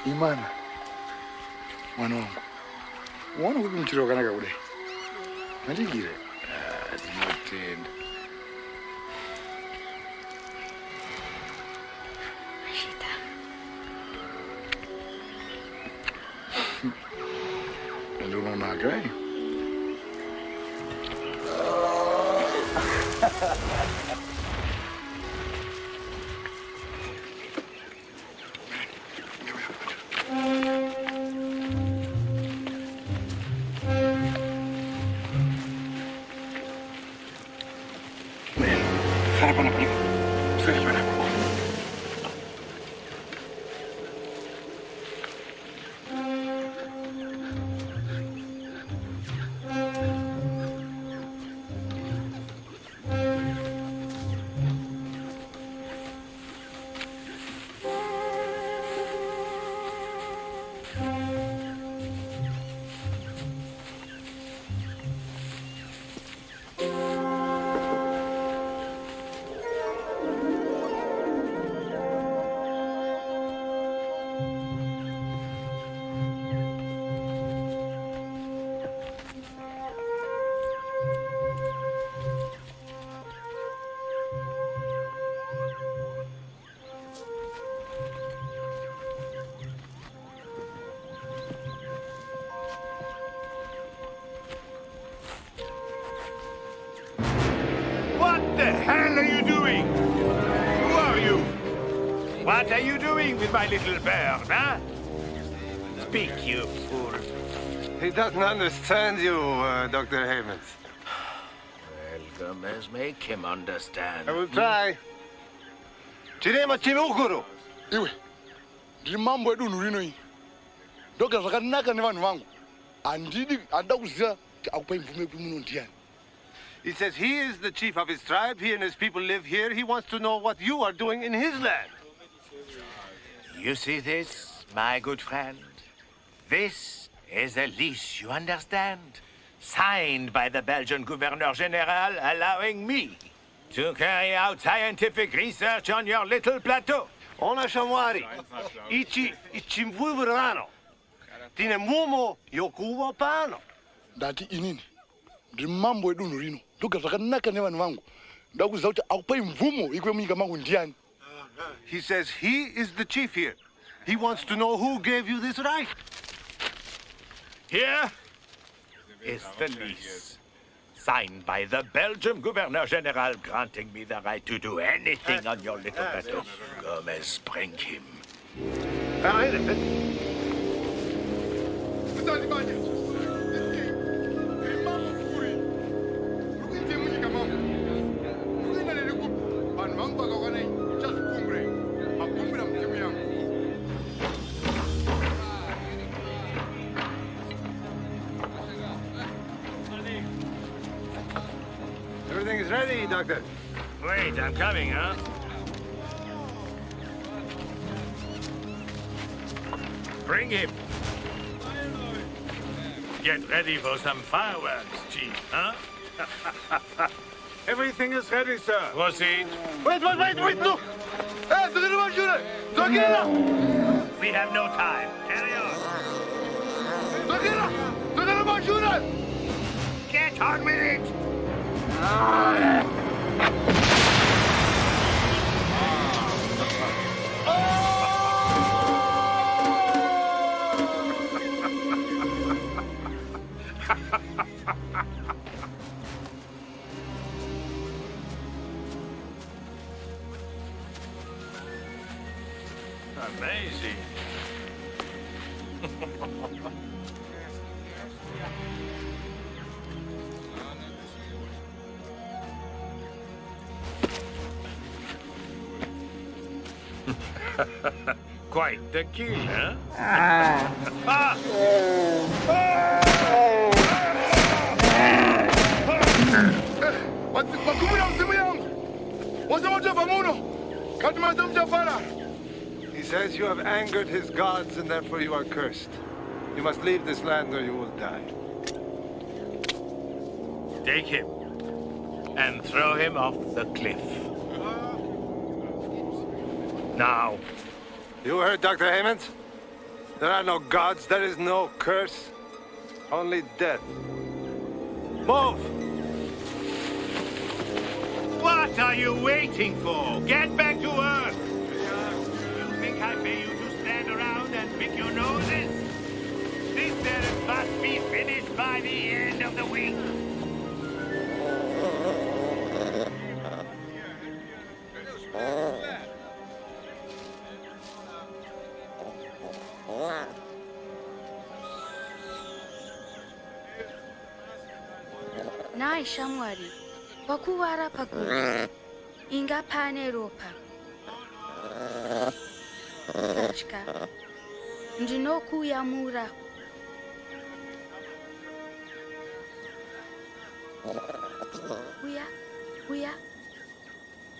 Imana. Mwana wangu. Unaona huyu mchiro kanaka kule. Matigire. Dinotenda. Shita. Ndio unaona gani? What are you doing with my little bird, huh? Speak, you fool. He doesn't understand you, Dr. Havens. Well, Gomez, make him understand. I will try. Chirema chimukuru. Iwe. Ndi mambo edu nurino hii. Doka zakanaka ni vanhu vangu. Andidi adakuziya akupa imvume kumuno ndiani. He says he is the chief of his tribe. He and his people live here. He wants to know what you are doing in his land. You see this, my good friend? This is a lease, you understand? Signed by the Belgian Governor General, allowing me to carry out scientific research on your little plateau. Ona shamwari. Ichi mvuvirano. Tine mumo yokuwa pano. Ndati inini. Ndi mambo edu nurino. Doka zakanaka ni vanhu vangu. Ndakuziya kuti akupa imvumo ikwe munyika mangu ndiani. He says he is the chief here. He wants to know who gave you this right. Here is the lease, signed by the Belgian Governor General, granting me the right to do anything on your little plateau. Gomez, bring him. Everything is ready, Doctor. Wait, I'm coming, huh? Bring him. Get ready for some fireworks, Chief, huh? Everything is ready, sir. Proceed. Wait, look! Hey, We have no time. Carry on. Get on with it! Amazing. Quite the kill, huh? He says you have angered his gods and therefore you are cursed. You must leave this land or you will die. Take him and throw him off the cliff. Now. You heard Dr. Hammonds? There are no gods. There is no curse. Only death. Move! What are you waiting for? Get back to work! You think I pay you to stand around and pick your noses? This errand must be finished by the end of the week. Nai shamwari. Pakuwara paku. Inga pane ropa. Sachka. Ndinoku yamura.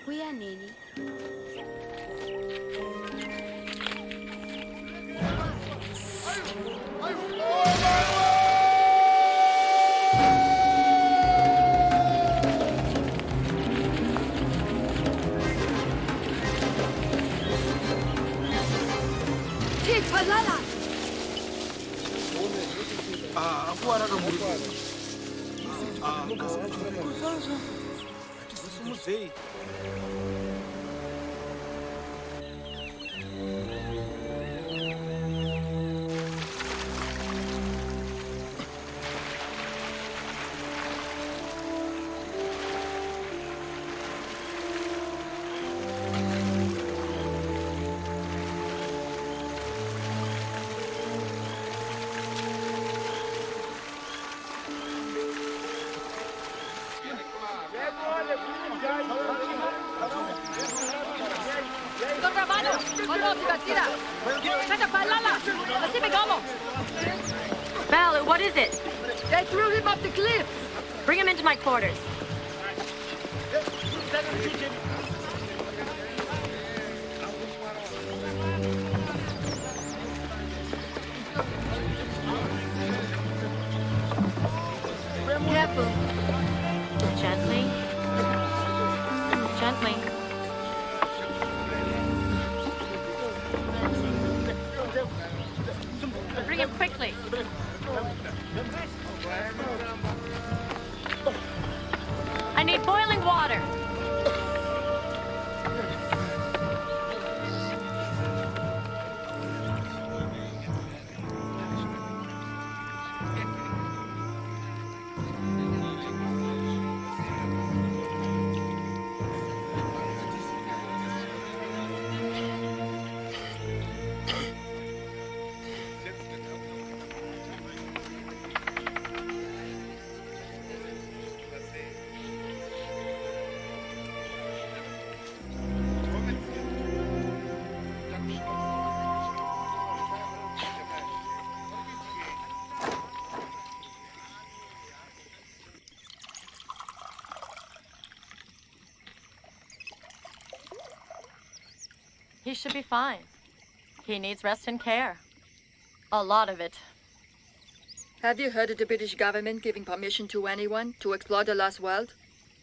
Huya nini? Palala! Val, what is it? They threw him off the cliff. Bring him into my quarters. Careful. Gently. Gently. Bring him quickly. I need boiling water. He should be fine. He needs rest and care. A lot of it. Have you heard of the British government giving permission to anyone to explore the lost world?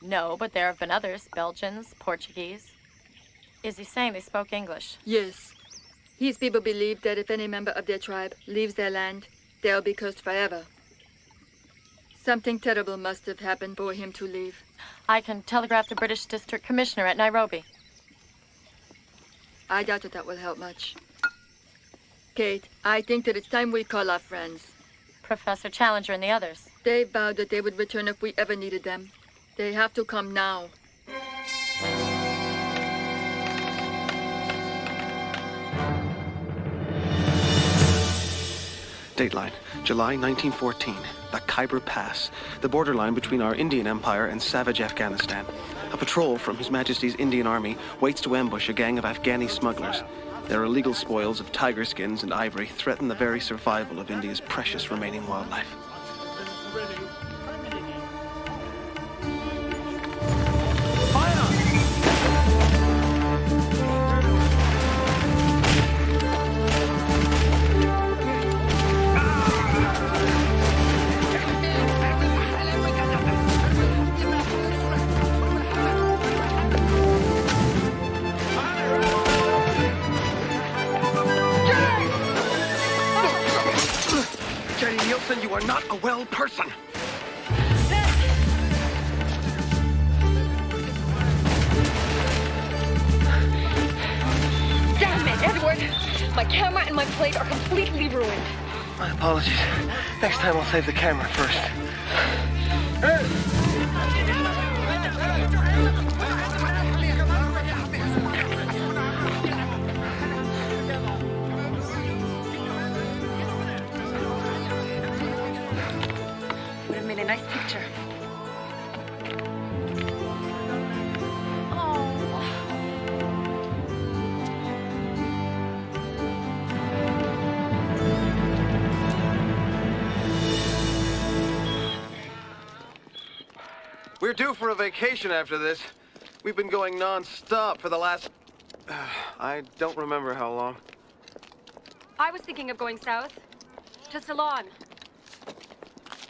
No, but there have been others. Belgians, Portuguese. Is he saying they spoke English? Yes. His people believe that if any member of their tribe leaves their land, they'll be cursed forever. Something terrible must have happened for him to leave. I can telegraph the British District Commissioner at Nairobi. I doubt that will help much. Kate, I think that it's time we call our friends. Professor Challenger and the others. They vowed that they would return if we ever needed them. They have to come now. Dateline, July 1914, the Khyber Pass, the borderline between our Indian Empire and savage Afghanistan. A patrol from His Majesty's Indian Army waits to ambush a gang of Afghani smugglers. Their illegal spoils of tiger skins and ivory threaten the very survival of India's precious remaining wildlife. Wilson, you are not a well person. Damn it, Edward! My camera and my plate are completely ruined. My apologies. Next time I'll save the camera first. Would have made a nice picture. We're due for a vacation after this. We've been going non-stop for the last... I don't remember how long. I was thinking of going south, to Ceylon.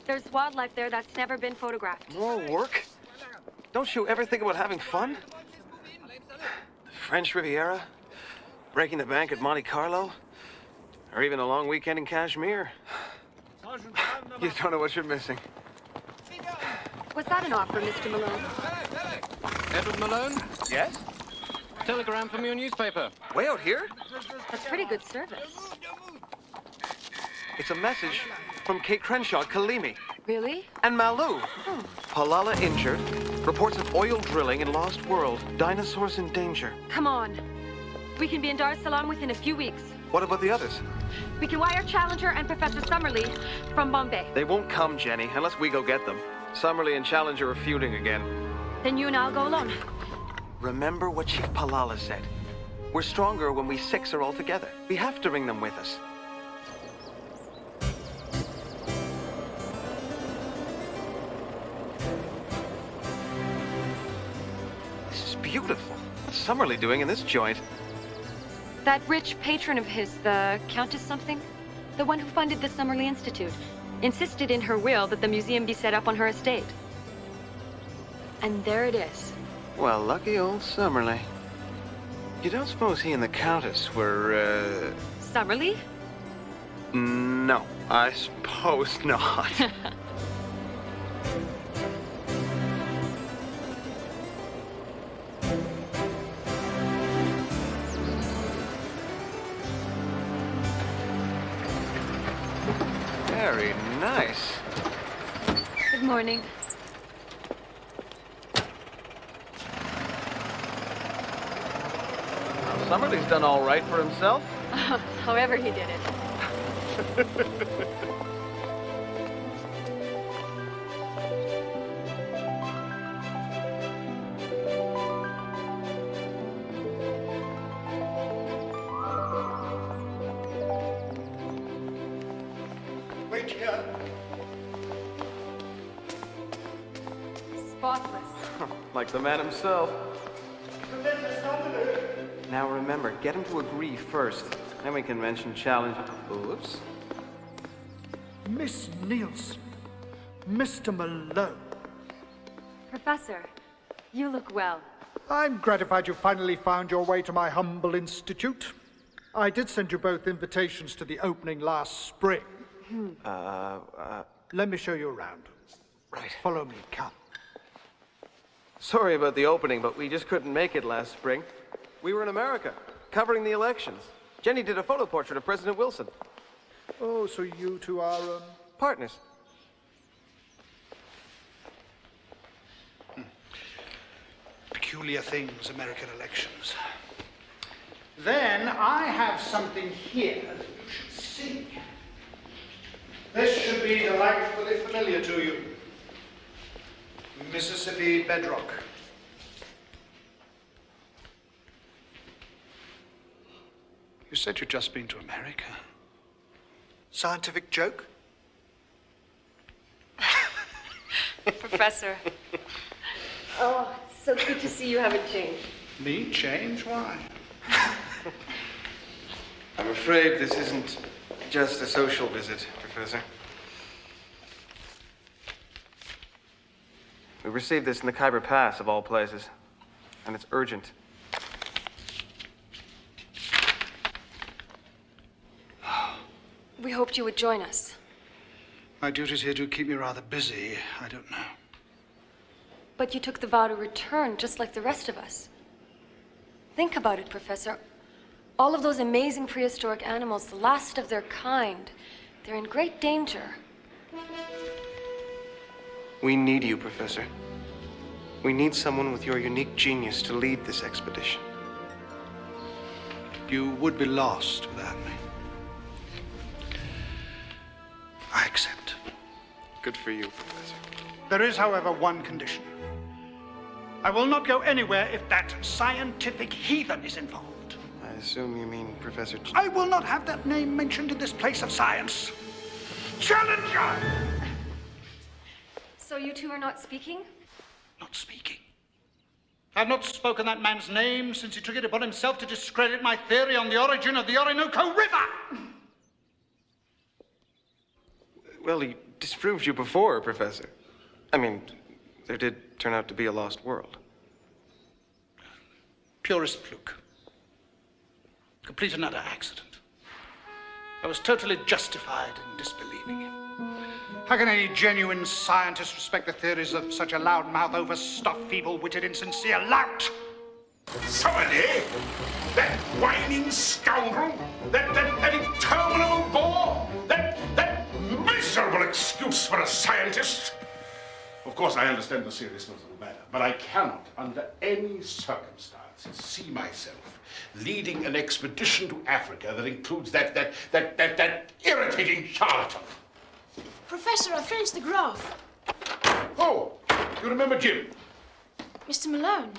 There's wildlife there that's never been photographed. More work? Don't you ever think about having fun? The French Riviera? Breaking the bank at Monte Carlo? Or even a long weekend in Kashmir? You don't know what you're missing. Was that an offer, Mr. Malone? Edward Malone? Yes? Telegram from your newspaper. Way out here? That's pretty good service. It's a message from Kate Crenshaw at Kalimi. Really? And Malu. Palala injured. Reports of oil drilling in Lost World. Dinosaurs in danger. Come on. We can be in Dar es Salaam within a few weeks. What about the others? We can wire Challenger and Professor Summerlee from Bombay. They won't come, Jenny, unless we go get them. Summerlee and Challenger are feuding again. Then you and I'll go alone. Remember what Chief Palala said. We're stronger when we six are all together. We have to bring them with us. This is beautiful. What's Summerlee doing in this joint? That rich patron of his, the Countess something? The one who funded the Summerlee Institute, insisted in her will that the museum be set up on her estate. And there it is. Well, lucky old Summerlee. You don't suppose he and the Countess were, Summerlee? No, I suppose not. Very nice. Good morning. Summerlee's done all right for himself. However he did it. Wait here. Spotless. Like the man himself. Now remember, get him to agree first. Then we can mention challenge. Oops. Miss Nielsen, Mr. Malone. Professor, you look well. I'm gratified you finally found your way to my humble institute. I did send you both invitations to the opening last spring. Let me show you around. Right. Follow me, come. Sorry about the opening, but we just couldn't make it last spring. We were in America, covering the elections. Jenny did a photo portrait of President Wilson. Oh, so you two are, Partners. Peculiar things, American elections. Then I have something here that you should see. This should be delightfully familiar to you. Mississippi bedrock. You said you'd just been to America. Scientific joke? Professor. Oh, it's so good to see you haven't changed. Me change? Why? I'm afraid this isn't just a social visit, Professor. We received this in the Khyber Pass, of all places, and it's urgent. We hoped you would join us. My duties here do keep me rather busy. I don't know. But you took the vow to return, just like the rest of us. Think about it, Professor. All of those amazing prehistoric animals, the last of their kind, they're in great danger. We need you, Professor. We need someone with your unique genius to lead this expedition. You would be lost without me. I accept. Good for you, Professor. There is, however, one condition. I will not go anywhere if that scientific heathen is involved. I assume you mean Professor... I will not have that name mentioned in this place of science. Challenger! So you two are not speaking? Not speaking. I've not spoken that man's name since he took it upon himself to discredit my theory on the origin of the Orinoco River. Well, he disproved you before, Professor. I mean, there did turn out to be a lost world. Purest fluke. Complete and utter accident. I was totally justified in disbelieving him. How can any genuine scientist respect the theories of such a loudmouth, overstuffed, feeble-witted, insincere lout? Somebody, that whining scoundrel, that interminable bore, that miserable excuse for a scientist. Of course, I understand the seriousness of the matter, but I cannot, under any circumstances, see myself leading an expedition to Africa that includes that irritating charlatan. Professor, I finished the graph. Oh, you remember Jim? Mr. Malone.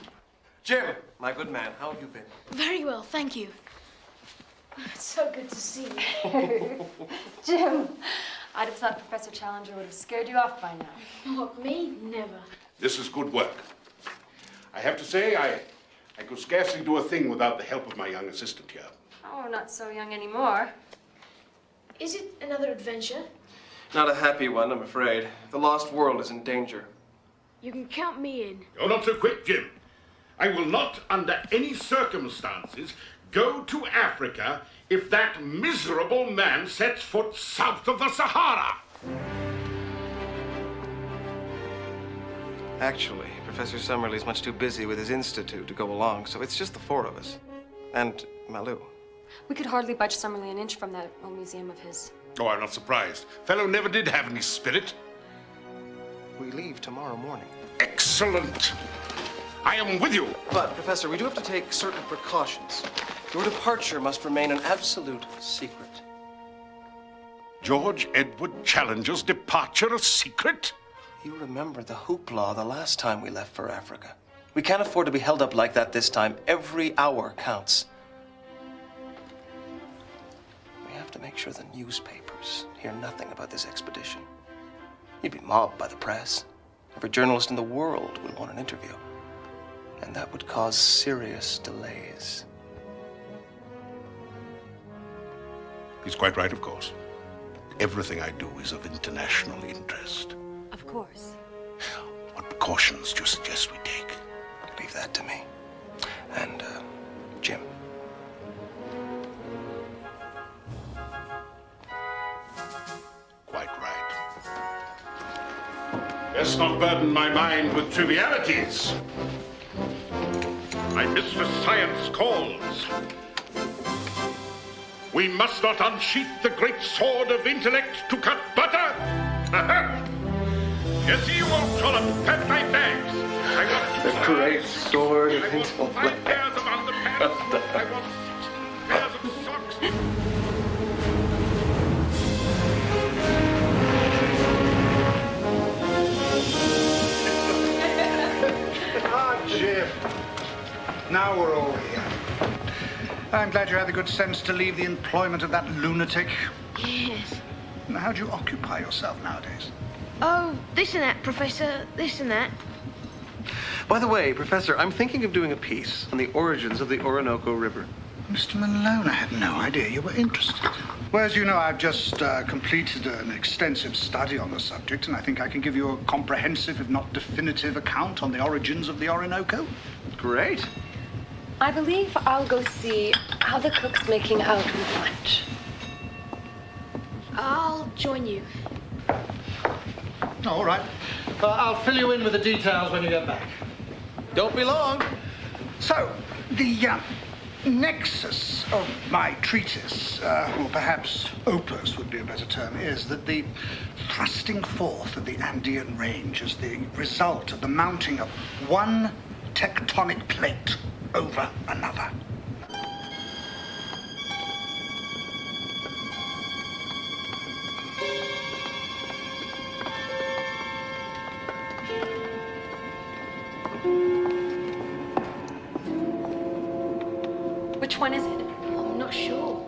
Jim, my good man, how have you been? Very well, thank you. It's so good to see you. Jim, I'd have thought Professor Challenger would have scared you off by now. Not me, never. This is good work. I have to say, I could scarcely do a thing without the help of my young assistant here. Oh, not so young anymore. Is it another adventure? Not a happy one, I'm afraid. The lost world is in danger. You can count me in. Oh, not so quick, Jim. I will not, under any circumstances, go to Africa if that miserable man sets foot south of the Sahara. Actually, Professor Summerlee's much too busy with his institute to go along, so it's just the four of us. And Malou. We could hardly budge Summerlee an inch from that old museum of his. Oh, I'm not surprised. Fellow never did have any spirit. We leave tomorrow morning. Excellent. I am with you. But, Professor, we do have to take certain precautions. Your departure must remain an absolute secret. George Edward Challenger's departure a secret? You remember the hoopla the last time we left for Africa. We can't afford to be held up like that this time. Every hour counts. We have to make sure the newspapers hear nothing about this expedition. You'd be mobbed by the press. Every journalist in the world would want an interview. And that would cause serious delays. He's quite right, of course. Everything I do is of international interest. Of course. What precautions do you suggest we take? Leave that to me. And, Jim. Quite right. Best not burden my mind with trivialities. My mistress science calls. We must not unsheath the great sword of intellect to cut butter. Yes, you won't trollop. Pat my bags. I want The great sword of intellect. 5 pairs of underpants. I want 6 pairs of socks. Ah, Jim. Now we're all here. I'm glad you had the good sense to leave the employment of that lunatic. Yes. Now, how do you occupy yourself nowadays? Oh, this and that, Professor. This and that. By the way, Professor, I'm thinking of doing a piece on the origins of the Orinoco River. Mr. Malone, I had no idea you were interested. Well, as you know, I've just completed an extensive study on the subject, and I think I can give you a comprehensive, if not definitive, account on the origins of the Orinoco. Great. I believe I'll go see how the cook's making out with lunch. I'll join you. All right. I'll fill you in with the details when you get back. Don't be long. So, the nexus of my treatise, or perhaps opus would be a better term, is that the thrusting forth of the Andean range is the result of the mounting of one tectonic plate over another. Which one is it? I'm not sure.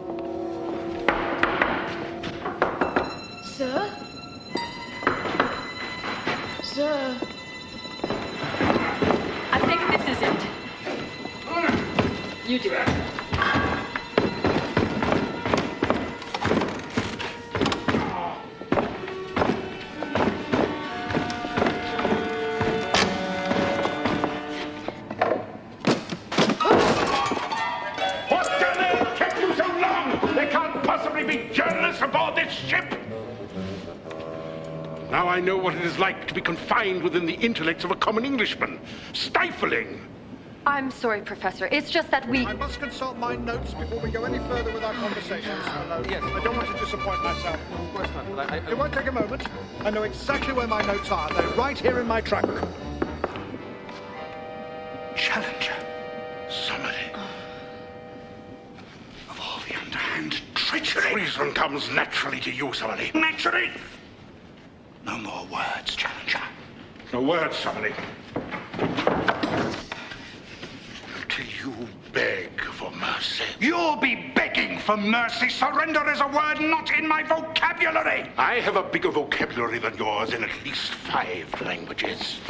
Sir? Sir? I think this is it. You do it. Aboard this ship! Now I know what it is like to be confined within the intellects of a common Englishman. Stifling! I'm sorry, Professor. It's just that we... I must consult my notes before we go any further with our conversations. Yes, I don't want to disappoint myself. Of course not, but I... It won't take a moment. I know exactly where my notes are. They're right here in my trunk. Challenger. Somebody. Of all the underhand treachery. Treason comes naturally to you, somebody. Naturally! No more words, Challenger. No words, somebody. Till you beg for mercy. You'll be begging for mercy. Surrender is a word not in my vocabulary. I have a bigger vocabulary than yours in at least 5 languages.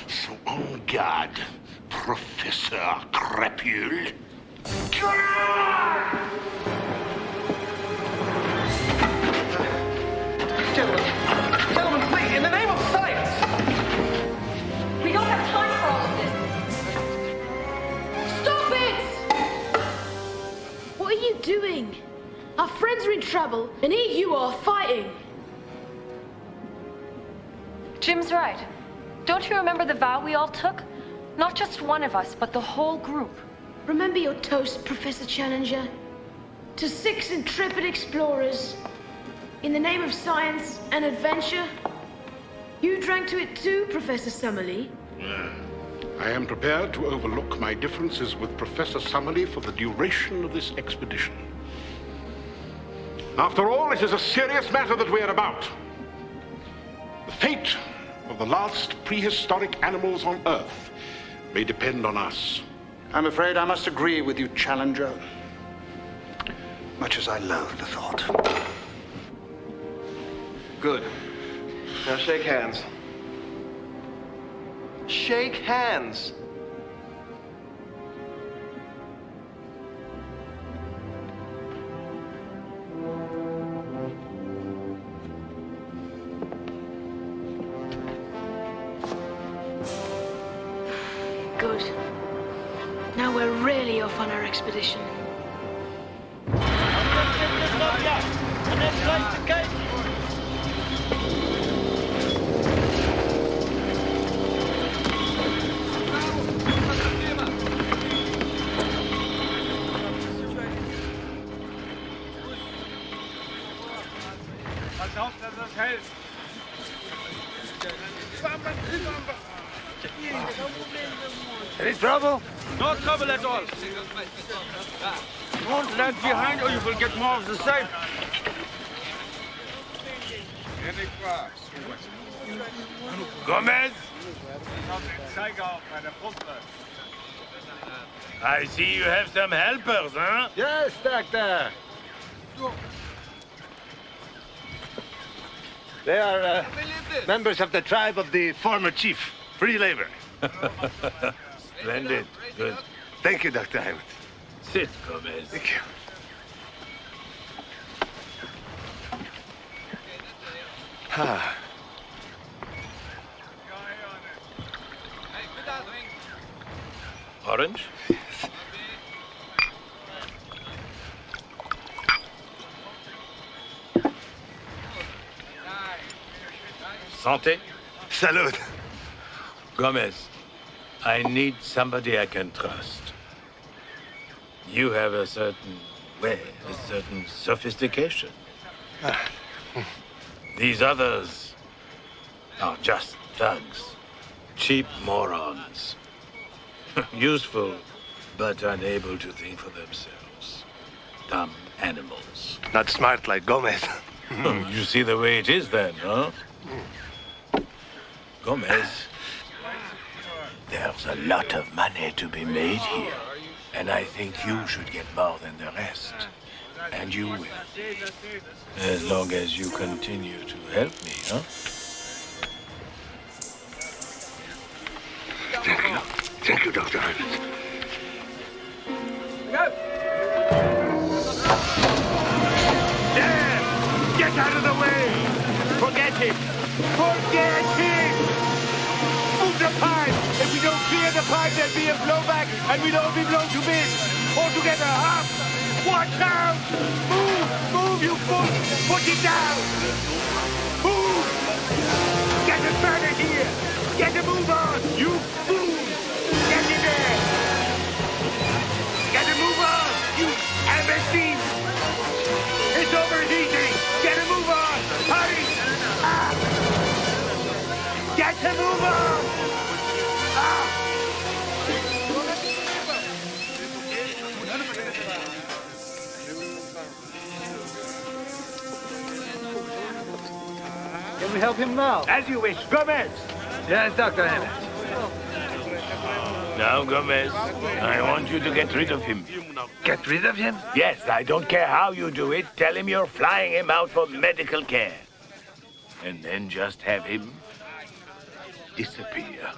So on guard, Professor Crapule. Gentlemen, please, in the name of science! We don't have time for all of this. Stop it! What are you doing? Our friends are in trouble, and here you are fighting. Jim's right. Don't you remember the vow we all took? Not just one of us, but the whole group. Remember your toast, Professor Challenger? To 6 intrepid explorers, in the name of science and adventure. You drank to it too, Professor Summerlee. I am prepared to overlook my differences with Professor Summerlee for the duration of this expedition. After all, it is a serious matter that we are about. The fate of the last prehistoric animals on Earth may depend on us. I'm afraid I must agree with you, Challenger. Much as I loathe the thought. Good. Now shake hands. Shake hands! Good. Now we're really off on our expedition. Any trouble? No trouble at all. Don't lag behind or you will get more of the same. Gomez? I see you have some helpers, huh? Yes, Doctor. They are members of the tribe of the former chief. Free labor. Splendid. Good. Thank you, Dr. Hammond. Sit, Gomez. Thank you. Ah. Orange? Santé? Salute. Gomez, I need somebody I can trust. You have a certain way, a certain sophistication. These others are just thugs, cheap morons. Useful, but unable to think for themselves. Dumb animals. Not smart like Gomez. You see the way it is then, huh? Gomez, there's a lot of money to be made here, and I think you should get more than the rest. And you will. As long as you continue to help me, huh? Thank you. Thank you, Dr. Ivans. There! Get out of the way! Forget it! Forget it! Move the pipe! If we don't clear the pipe, there'll be a blowback, and we'll all be blown to bits! All together, up! Watch out! Move! Move, you fool! Put it down! Move! Get a burner here! Get a move on! You fool! Get in there! Get a move on! You MSC! It's overheating! Get a move on! Hurry! Ah! Get a move on! Ah! Can we help him now? As you wish, Gomez! Yes, Dr. Emmett. Now, Gomez, I want you to get rid of him. Get rid of him? Yes, I don't care how you do it. Tell him you're flying him out for medical care. And then just have him disappear.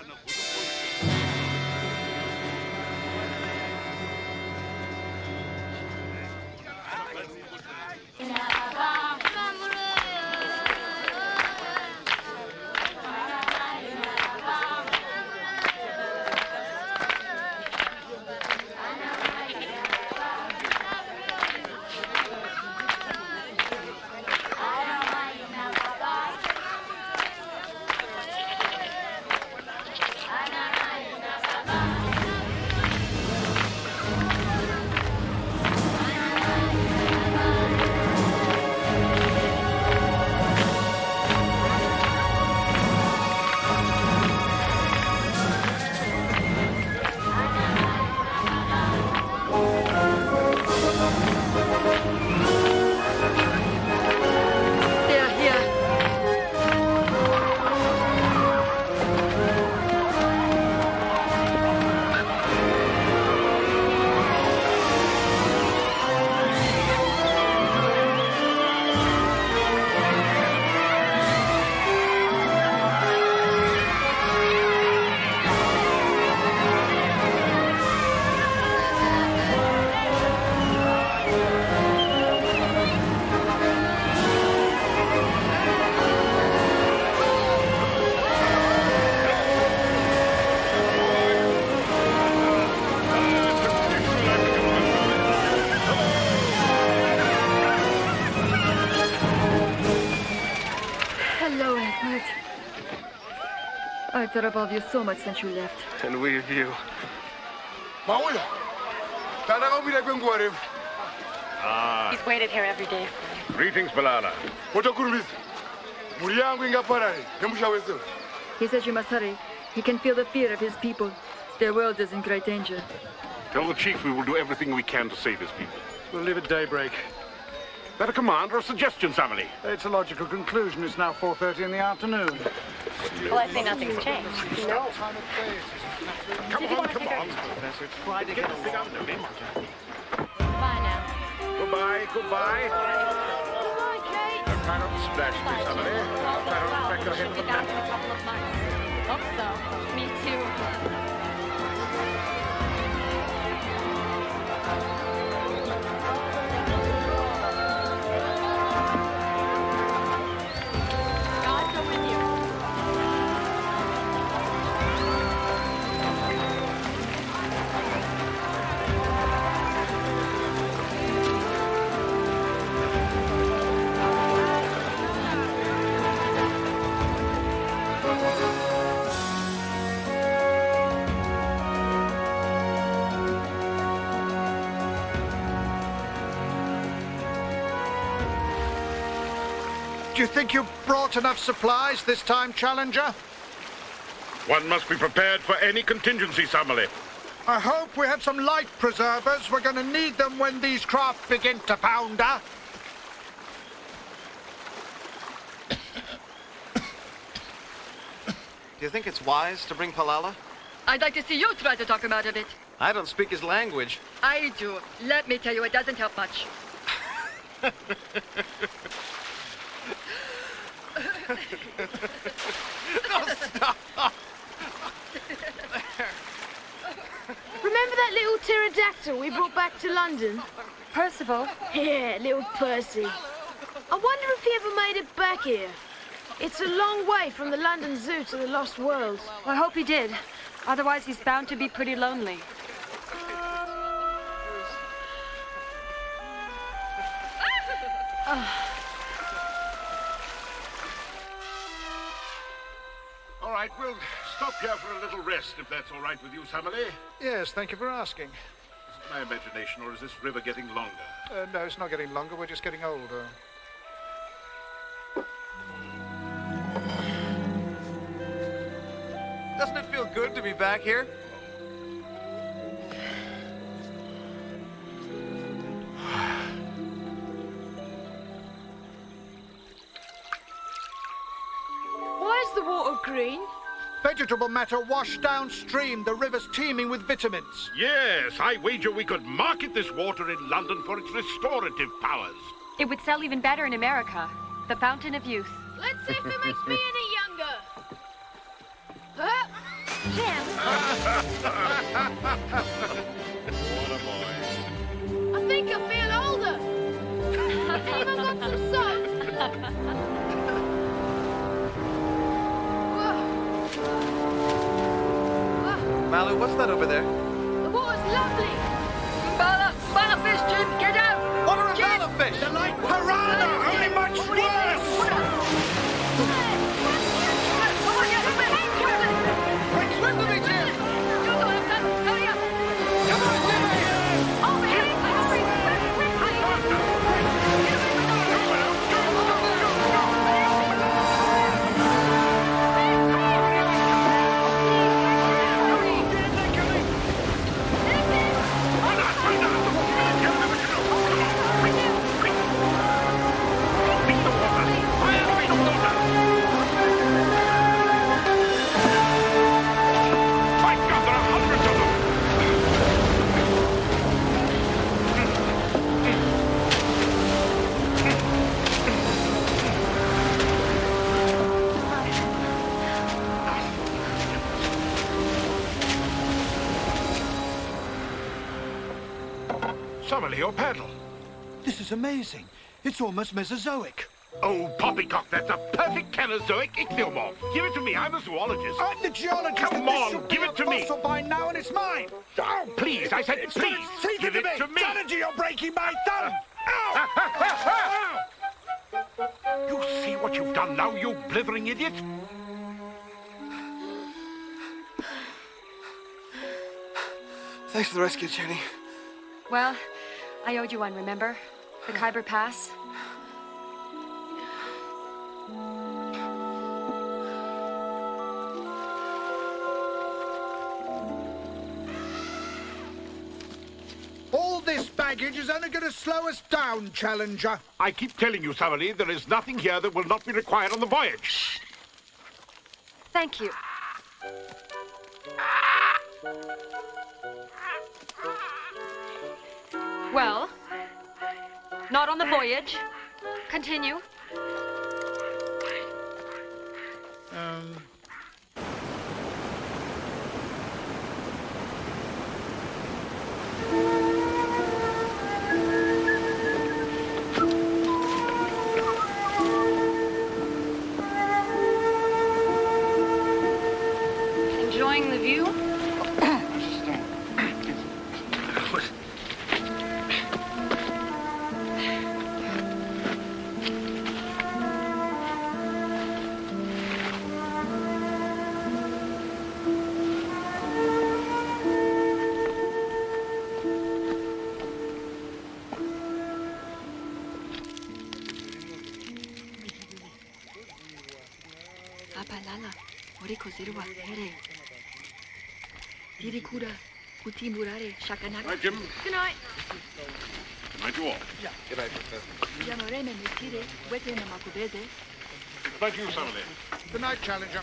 I thought of you so much since you left. And we of you. Mauya, tandakawira kwenguva refu. He's waited here every day. Greetings, Balala. Motokurumidza. Mhuri yangu ingaparare nemusha wese. He says you must hurry. He can feel the fear of his people. Their world is in great danger. Tell the chief we will do everything we can to save his people. We'll leave at daybreak. That a command or a suggestion, Samali? It's a logical conclusion. It's now 4:30 in the afternoon. Well, I say nothing's changed. No. Come on. Professor, try to get Get under me. Bye now. Goodbye. Goodbye, Kate. Try not to splash me, Samali. Try not to crack your head Should with be a back pen. in a couple of months. Hope so. Me too. God go with you. Do you think you've brought enough supplies this time, Challenger? One must be prepared for any contingency, Summerlee. I hope we have some life preservers. We're going to need them when these craft begin to pounder. Do you think it's wise to bring Palala? I'd like to see you try to talk him out of it. I don't speak his language. I do. Let me tell you, it doesn't help much. No, stop! Remember that little pterodactyl we brought back to London? Percival? Yeah, little Percy. I wonder if he ever made it back here. It's a long way from the London Zoo to the Lost World. Well, I hope he did. Otherwise, he's bound to be pretty lonely. All right, we'll stop here for a little rest, if that's all right with you, Summerlee. Yes, thank you for asking. Is it my imagination, or is this river getting longer? No, it's not getting longer. We're just getting older. Doesn't it feel good to be back here? Why is the water green? Vegetable matter washed downstream. The river's teeming with vitamins. Yes, I wager we could market this water in London for its restorative powers. It would sell even better in America. The Fountain of Youth. Let's see if it makes me any younger. Huh? Jim! What a boy. I think I feel older. Anyone got some soap? Malu, what's that over there? The water's lovely. Bala fish, Jim, get out! What are a bala fish? They're like piranha, only much worse! Quick, swim to me, Jim! Hurry up! Come on, Jimmy! Over here! Summerlee, your paddle. This is amazing. It's almost Mesozoic. Oh, poppycock, that's a perfect Cenozoic ichthyomorph. Give it to me, I'm a zoologist. I'm the geologist. Come on, give it to me. Fossil by now, and it's mine. Oh, please, I said please. Give it to me. Challenger, you're breaking my thumb. You see what you've done now, you blithering idiot? Thanks for the rescue, Jenny. Well, I owed you one, remember? The Khyber Pass? All this baggage is only going to slow us down, Challenger. I keep telling you, Summerlee, there is nothing here that will not be required on the voyage. Thank you. Well, not on the voyage. Continue. Enjoying the view? palala. Moriko zirwa here. Dirikura. Uti murare. Shakanaka. Night, Jim. Good night. Night, you all. Good night, Professor. Yamoreme mitire. Wete na makubeze. Night, you, Summerlee. Good night, Challenger.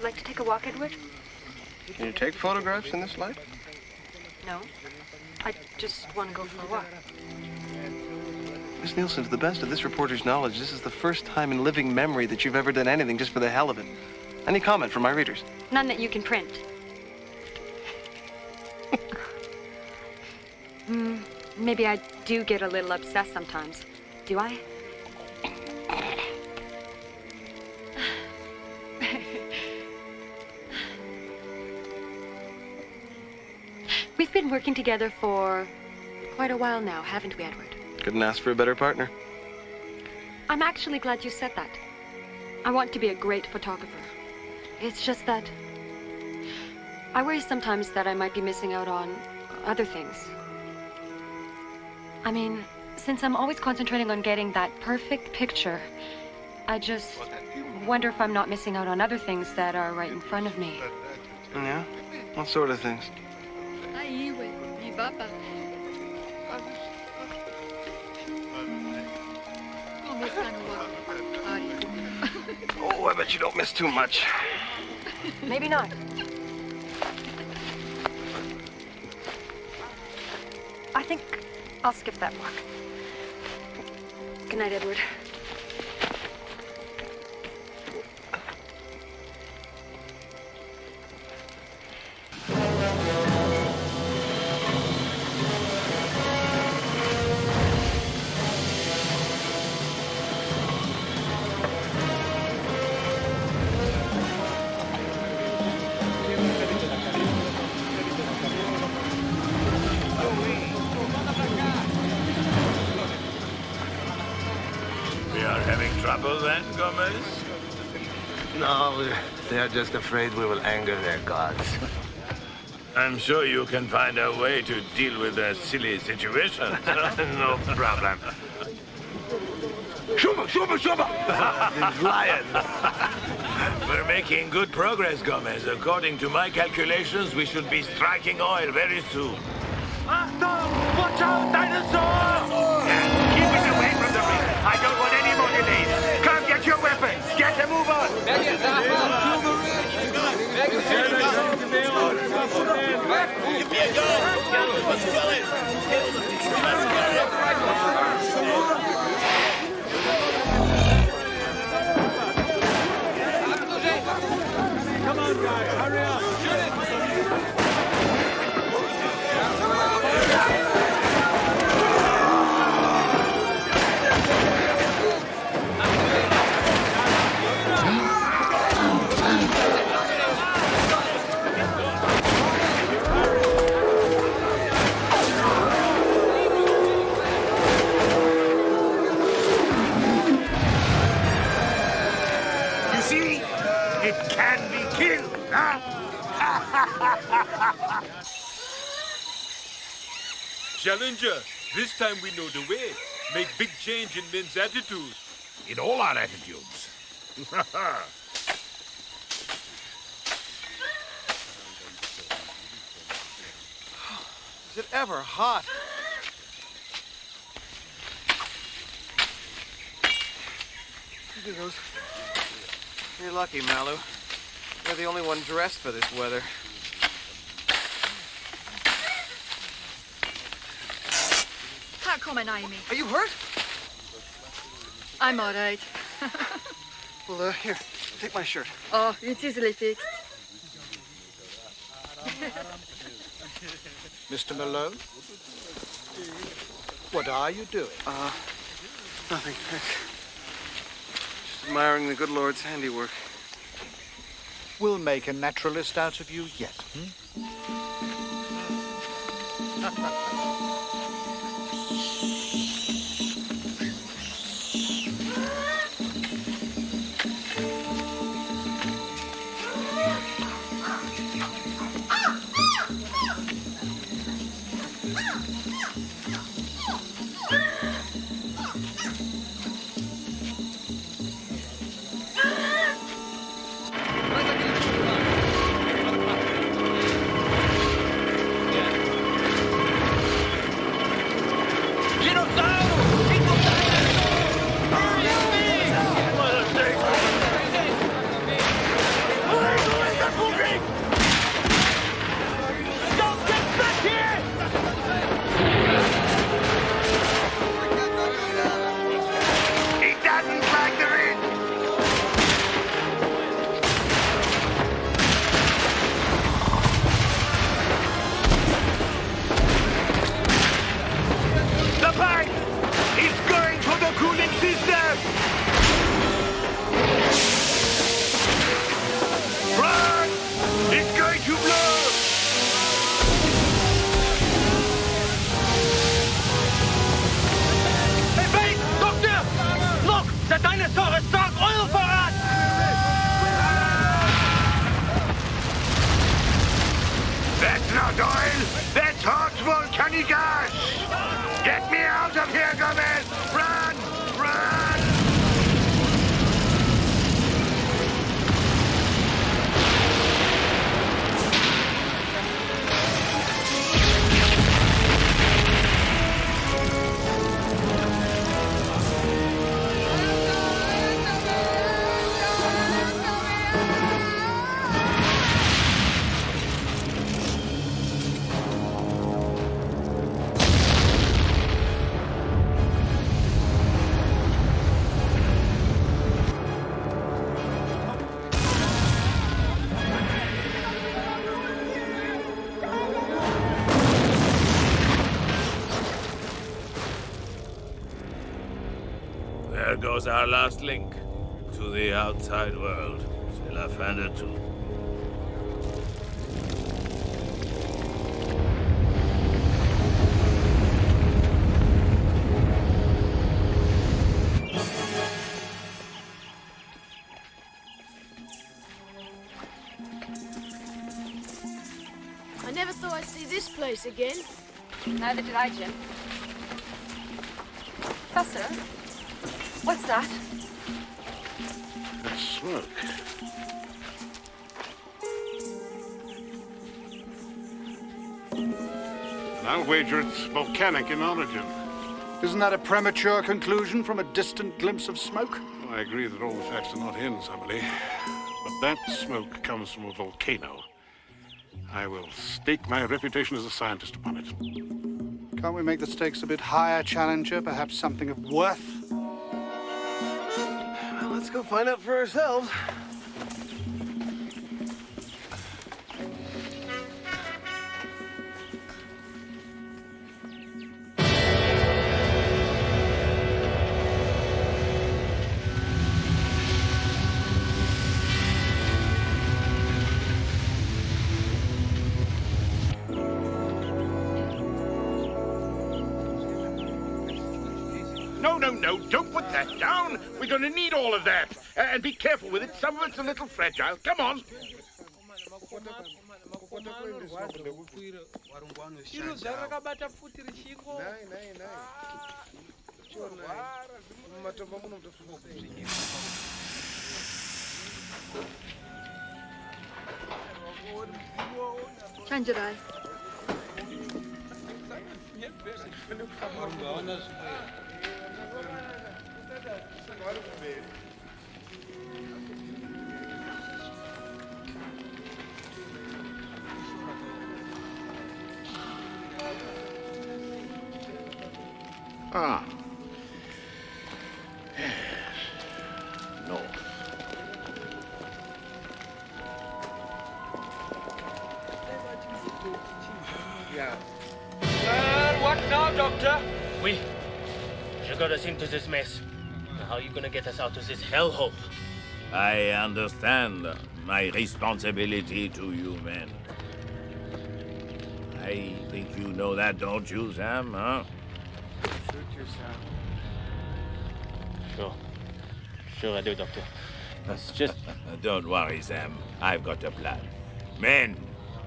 Like to take a walk, Edward? Can you take photographs in this light? No. I just want to go for a walk. Miss Nielsen, to the best of this reporter's knowledge, this is the first time in living memory that you've ever done anything just for the hell of it. Any comment from my readers? None that you can print. Maybe I do get a little obsessed sometimes. Do I? We've been working together for quite a while now, haven't we, Edward? Couldn't ask for a better partner. I'm actually glad you said that. I want to be a great photographer. It's just that I worry sometimes that I might be missing out on other things. I mean, since I'm always concentrating on getting that perfect picture, I just wonder if I'm not missing out on other things that are right in front of me. Yeah? What sort of things? Oh, I bet you don't miss too much. Maybe not. I think I'll skip that walk. Good night, Edward. Trouble then, Gomez? No, they're just afraid we will anger their gods. I'm sure you can find a way to deal with a silly situation. No problem. He's lying. We're making good progress, Gomez. According to my calculations, we should be striking oil very soon. Watch out, dinosaurs! Keep it away from the ring. I don't want any more delays. Come, get your weapons. Get a move on. Come on, guys, hurry up. Challenger, this time we know the way. Make big change in men's attitude. In all our attitudes. Is it ever hot? Look at those. You're lucky, Malu. You're the only one dressed for this weather. Are you hurt? I'm all right. Well, here, take my shirt. Oh, it's easily fixed. Mr. Malone? What are you doing? Nothing. Just admiring the good Lord's handiwork. We'll make a naturalist out of you yet, Der Dinosaurs sorgt Ölvorrat! That's not oil! That's hot volcanic gas! Get me out of here, Gomez! Run! Run! There goes our last link to the outside world. C'est la fin de tout. I never thought I'd see this place again. Neither did I, Jim. Professor, what's that? It's smoke. And I'll wager it's volcanic in origin. Isn't that a premature conclusion from a distant glimpse of smoke? Well, I agree that all the facts are not in, Summerlee. But that smoke comes from a volcano. I will stake my reputation as a scientist upon it. Can't we make the stakes a bit higher, Challenger? Perhaps something of worth? Well, let's go find out for ourselves. No, don't put that down. We're going to need all of that. And be careful with it. Some of it's a little fragile. Come on. Changerai. Ah. Yes. North. Yeah. Well, what now, Doctor? You got us into this mess. Now, how are you gonna get us out of this hellhole? I understand my responsibility to you men. I think you know that, don't you, Sam, huh? Sure I do, Doctor. That's just... Don't worry, Sam. I've got a plan. Men,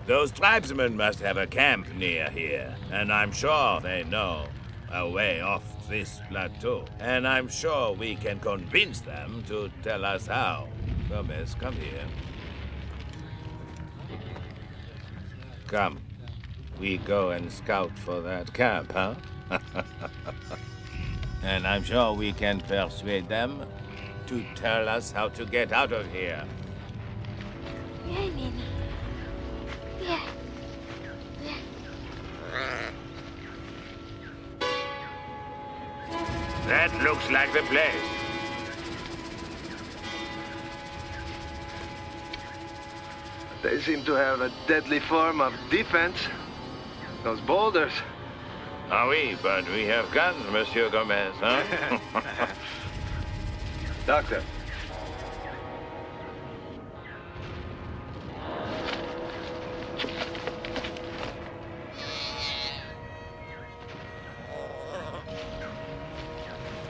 those tribesmen must have a camp near here, and I'm sure they know a way off this plateau. And I'm sure we can convince them to tell us how. Gomez, come here. Come. We go and scout for that camp, huh? And I'm sure we can persuade them to tell us how to get out of here. Yeah, Nina. Yeah. That looks like the place. They seem to have a deadly form of defense. Those boulders. Ah oui, but we have guns, Monsieur Gomez, huh? Doctor.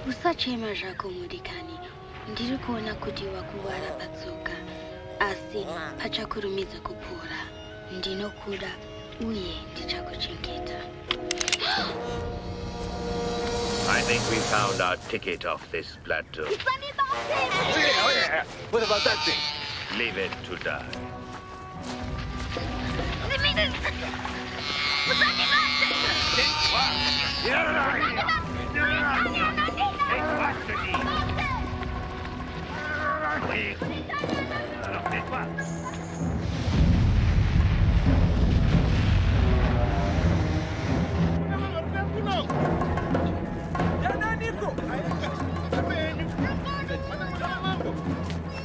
Who's that chema zako mudikani. Ndiri kuona kuti wakuwara patsoka. Asi pachakurumiza kupora. Ndinokuda uye ndichakuchengeta. I think we found our ticket off this plateau. What about that thing? Leave it to die.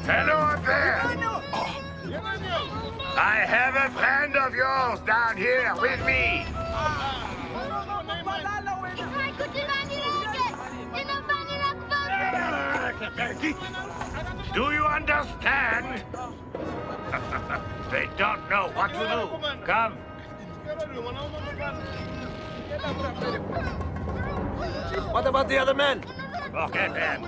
Hello up there! I have a friend of yours down here with me. Do you understand? They don't know what to do. Come. What about the other men? Forget them.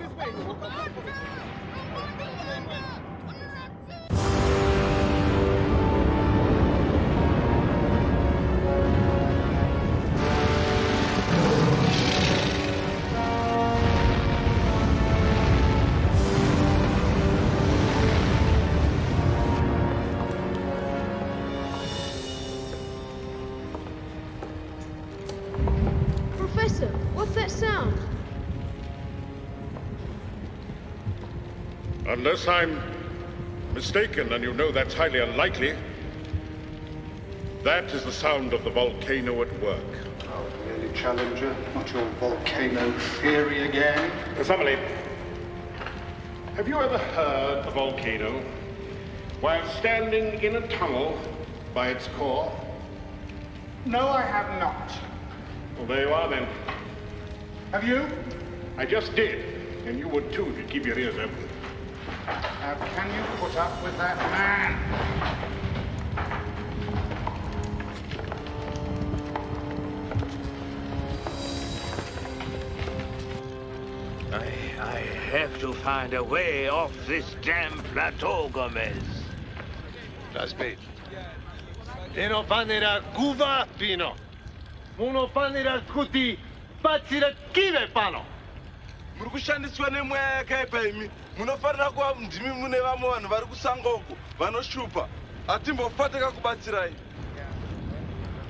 Professor, what's that sound? Unless I'm mistaken, and you know that's highly unlikely, that is the sound of the volcano at work. Oh, really, Challenger? Not your volcano theory again? Somebody, have you ever heard a volcano while standing in a tunnel by its core? No, I have not. Well, there you are then. Have you? I just did, and you would too if you'd keep your ears open. How can you put up with that man? I have to find a way off this damn plateau, Gomez. Trust Ino fanira guva pino. Muno fanira kuti batsira kive pano. Muri kushandiswa nemweya imi. Munofanira kuva ndimi mune vamwe vanhu vari kusanga uku vanoshupa. Hatimbofateka kubatsirai.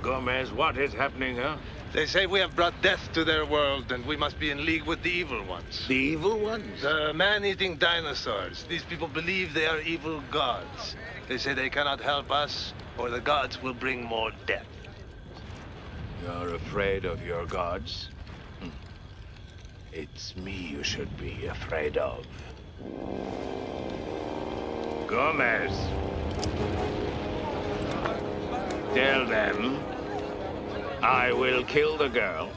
Gomez, what is happening, huh? They say we have brought death to their world and we must be in league with the evil ones. The evil ones? The man-eating dinosaurs. These people believe they are evil gods. They say they cannot help us or the gods will bring more death. You're afraid of your gods? It's me you should be afraid of. Gomez. Tell them I will kill the girl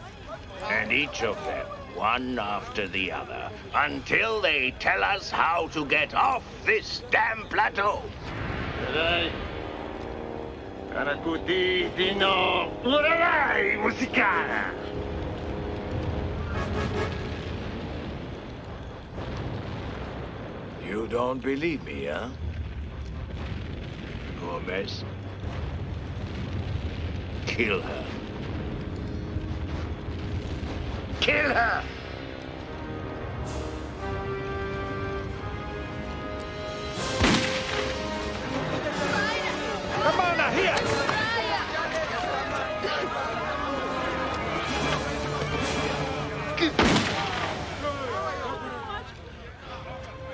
and each of them, one after the other, until they tell us how to get off this damn plateau. Karakuti dino urarai musikana. You don't believe me, huh? Gomez? Kill her. Kill her! Come on now, here!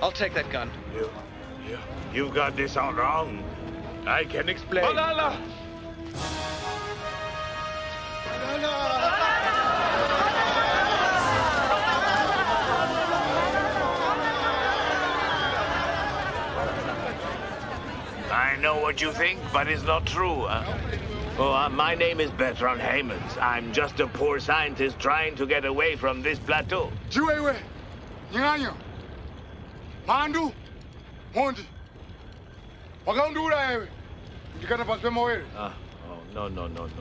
I'll take that gun. You got this all wrong. I can explain. Malala! I know what you think, but it's not true, huh? Oh, my name is Bertrand Hammonds. I'm just a poor scientist trying to get away from this plateau. Jiwewe, Nyanyo, Mandu, Mondi. Wakaundura ewe. Ndikana paspe mawele. Oh, no.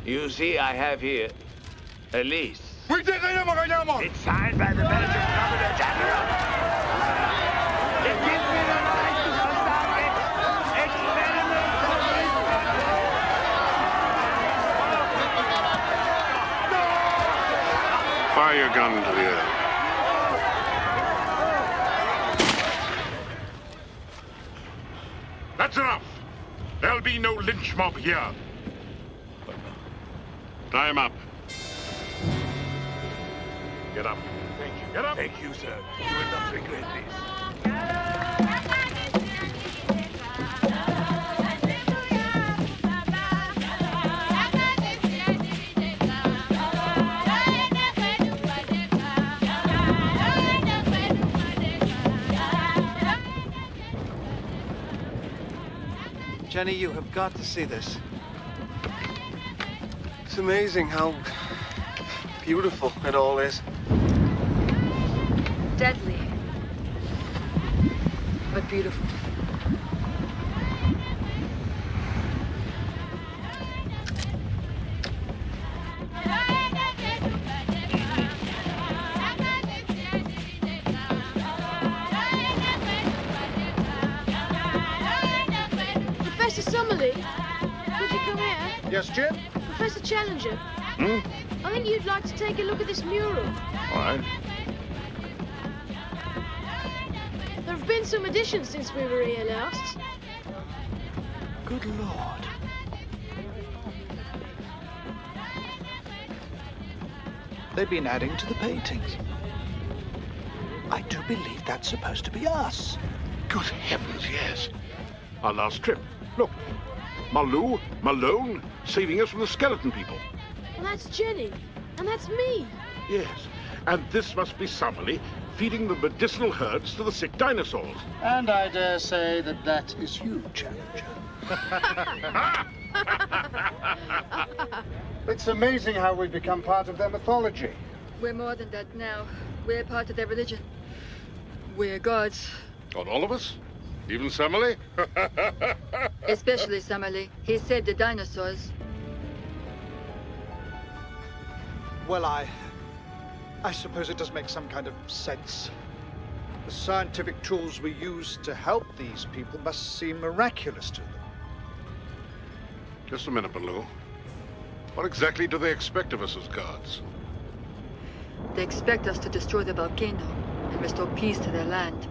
You see, I have here Elise. It's signed by the Belgian Governor General. It gives me the right to conduct experiments on these Fire your gun into the air. That's enough. There'll be no lynch mob here. Tie him up. Get up. Thank you. Get up. Thank you, sir. You will not regret this. Jenny, you have got to see this. It's amazing how beautiful it all is. Deadly. But beautiful. Professor Summerlee, could you come here? Yes, Jim? Professor Challenger, I think you'd like to take a look at this mural. All right. There have been some additions since we were here last. Good Lord. They've been adding to the paintings. I do believe that's supposed to be us. Good heavens, yes. Our last trip. Look. Malone, saving us from the skeleton people. And that's Jenny. And that's me. Yes. And this must be Summerlee feeding the medicinal herds to the sick dinosaurs. And I dare say that that is you, Challenger. It's amazing how we've become part of their mythology. We're more than that now. We're part of their religion. We're gods. Not all of us? Even Summerlee? Especially Summerlee. He saved the dinosaurs. Well, I suppose it does make some kind of sense. The scientific tools we use to help these people must seem miraculous to them. Just a minute, Baloo. What exactly do they expect of us as gods? They expect us to destroy the volcano and restore peace to their land.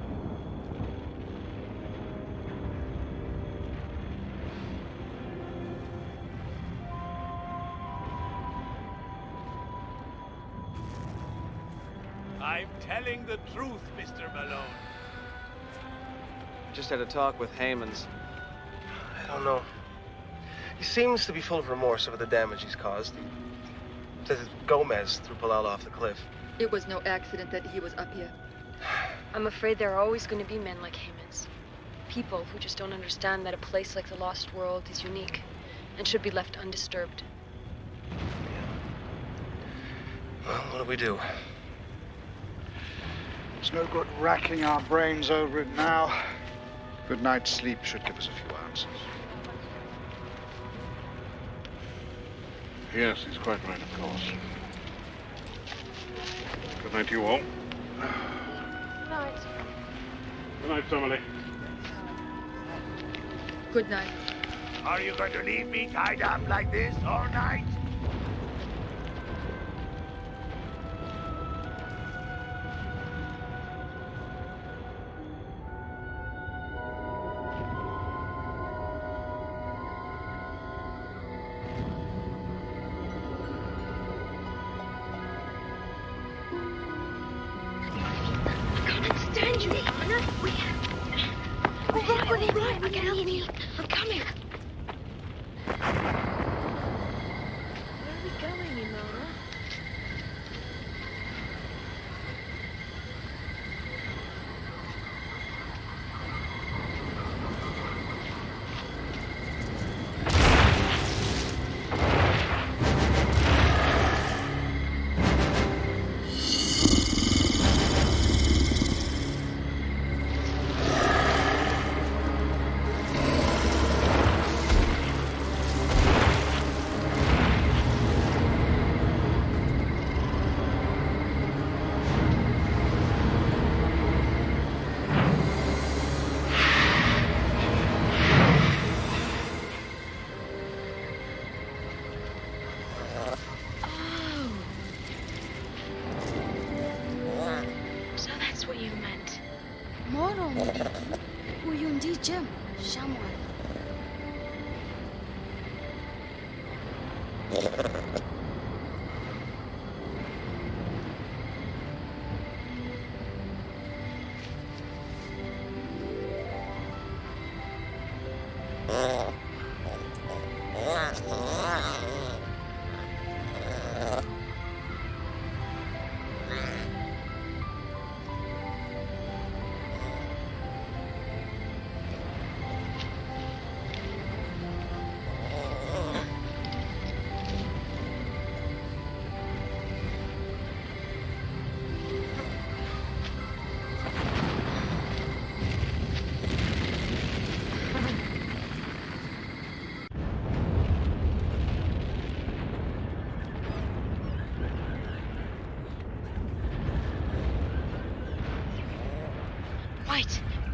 I'm telling the truth, Mr. Malone. Just had a talk with Haymans. I don't know. He seems to be full of remorse over the damage he's caused. Says it's Gomez threw Palala off the cliff. It was no accident that he was up here. I'm afraid there are always going to be men like Haymans. People who just don't understand that a place like the Lost World is unique and should be left undisturbed. Well, what do we do? It's no good racking our brains over it now. Good night's sleep should give us a few answers. Yes, he's quite right, of course. Good night to you all. Night. Good night, Summerlee. Good night. Are you going to leave me tied up like this all night? Stand you, Ilana. All right. I can help you. I'm coming. Where are we going, Ilana? Moro mudiki. Uyundi Jim. Shamwal.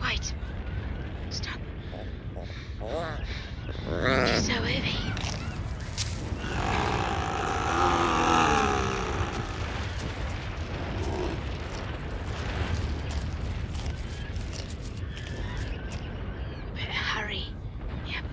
Wait. Stop. You're so heavy. We better hurry. Yep.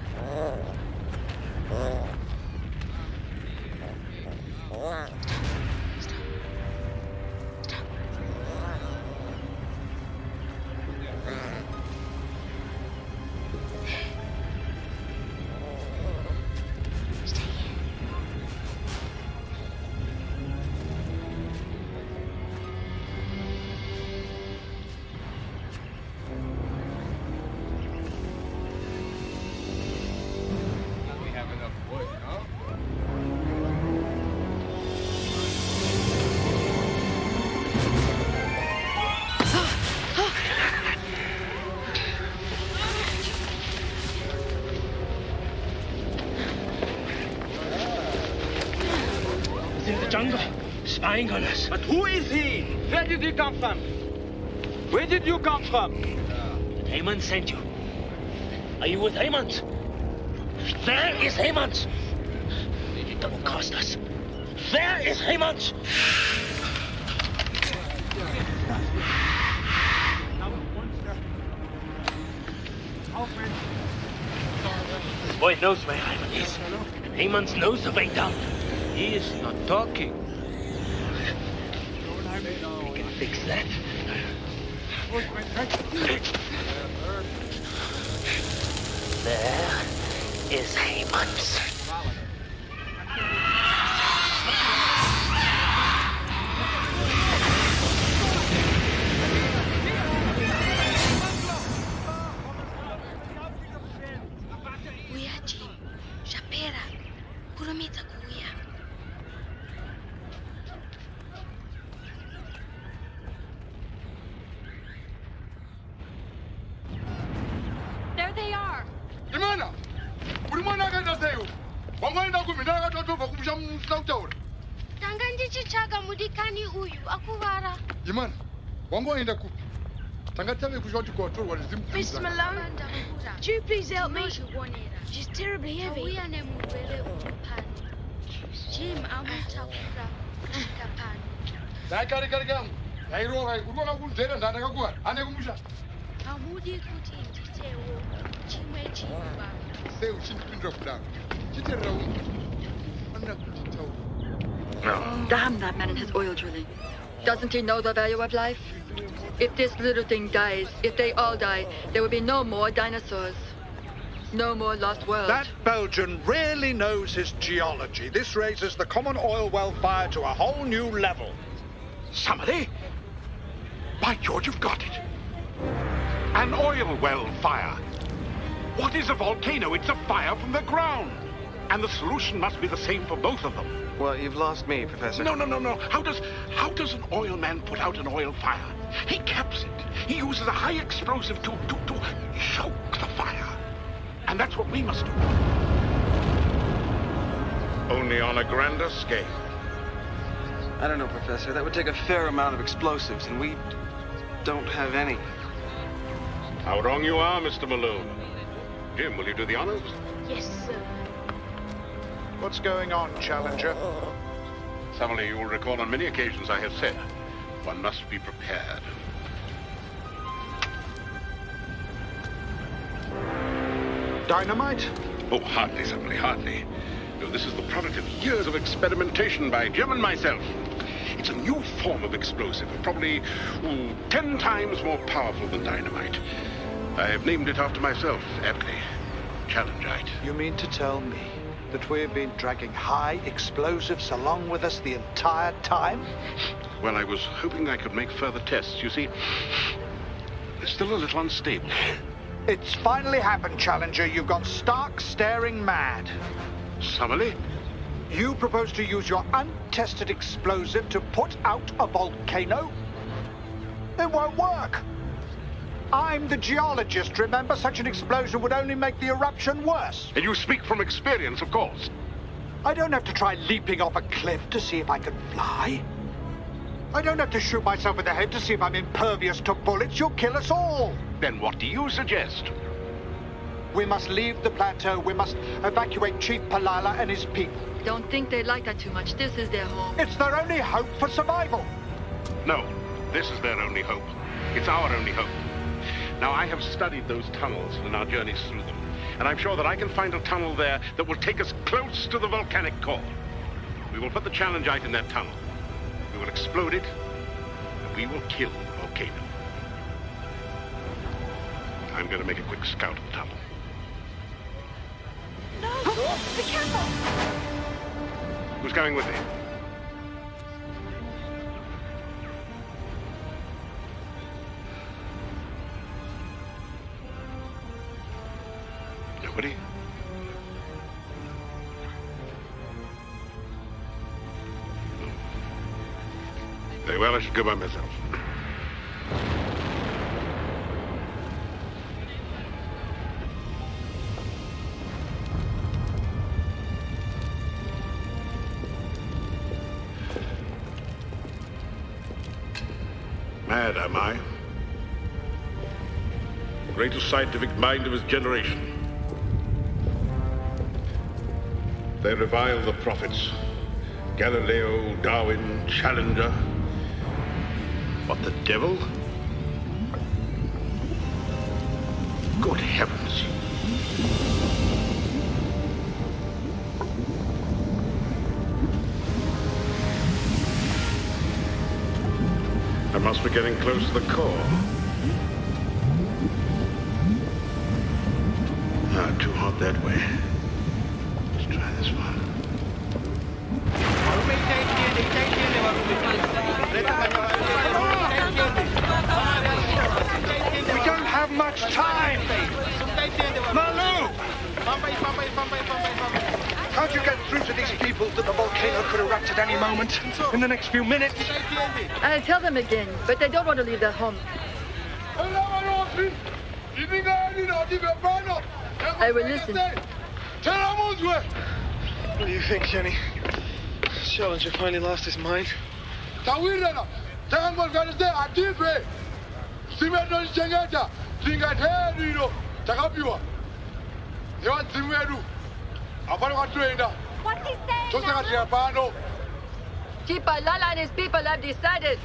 Jungle, spying on us. But who is he? Where did he come from? Where did you come from? Heyman sent you. Are you with Heyman? There is Heyman. Don't cost us. There is Heyman. This boy knows where Heyman is. And Heyman knows the way down. He is not talking. We can fix that. There is Heyman's. Uya Jim. Shapera. Kurumita kuya. There they are. Imana! Ulimwana akaenda seyo. Wangoenda kumi na akatotoka kumsha msautaura. Tanga ndichichaga mudikani uyu akuvara. Imana, wangoenda ku. Tanga tabe kushoti control walizimu. Mr. Malone, do you please help me? She's terribly heavy. Uya ne mubere upano. Jim amutakura kapano. Kari yangu. Yairoga kuroga kunzera ndana kakuwa. Ane kumusha. Amudi kuti nditewo. Chimwe chimba. Seyo chindipindura kudanga. Chiterera umu. Ana kutitawo. Damn that man and his oil drilling. Doesn't he know the value of life? If this little thing dies, if they all die, there will be no more dinosaurs. No more lost world. That Belgian really knows his geology. This raises the common oil well fire to a whole new level. Somebody? By George, you've got it. An oil well fire. What is a volcano? It's a fire from the ground. And the solution must be the same for both of them. Well, you've lost me, Professor. No. How does an oil man put out an oil fire? He caps it. He uses a high explosive to choke the fire. And that's what we must do. Only on a grander scale. I don't know, Professor. That would take a fair amount of explosives, and we don't have any. How wrong you are, Mr. Malone. Jim, will you do the honors? Yes, sir. What's going on, Challenger? Summerlee, you will recall on many occasions I have said, one must be prepared. Dynamite? Oh, hardly, Summerlee, hardly. No, this is the product of years of experimentation by Jim and myself. It's a new form of explosive, probably 10 times more powerful than dynamite. I've named it after myself, aptly. Challengeite. You mean to tell me that we've been dragging high explosives along with us the entire time? Well, I was hoping I could make further tests. You see, it's still a little unstable. It's finally happened, Challenger. You've gone stark staring mad. Summerlee? You propose to use your untested explosive to put out a volcano? It won't work. I'm the geologist, remember? Such an explosion would only make the eruption worse. And you speak from experience, of course. I don't have to try leaping off a cliff to see if I can fly. I don't have to shoot myself in the head to see if I'm impervious to bullets. You'll kill us all. Then what do you suggest? We must leave the plateau. We must evacuate Chief Palala and his people. Don't think they like that too much. This is their home. It's their only hope for survival. No, this is their only hope. It's our only hope. Now, I have studied those tunnels and our journeys through them, and I'm sure that I can find a tunnel there that will take us close to the volcanic core. We will put the Challengeite in that tunnel. We will explode it, and we will kill the volcano. I'm going to make a quick scout of the tunnel. No! Be careful! Who's coming with me? Nobody? Very well, I should go by myself. Mad, am I? Greatest scientific mind of his generation. They revile the prophets. Galileo, Darwin, Challenger. What, the devil? Good heavens. I must be getting close to the core. Too hot that way. Let's try this one. We don't have much time! Malu! Can't you get through to these people that the volcano could erupt at any moment? In the next few minutes? I'll tell them again, but they don't want to leave their home. I will listen. What do you think, Jenny? Challenger finally lost his mind? What's he saying? Chief Palala and his people have decided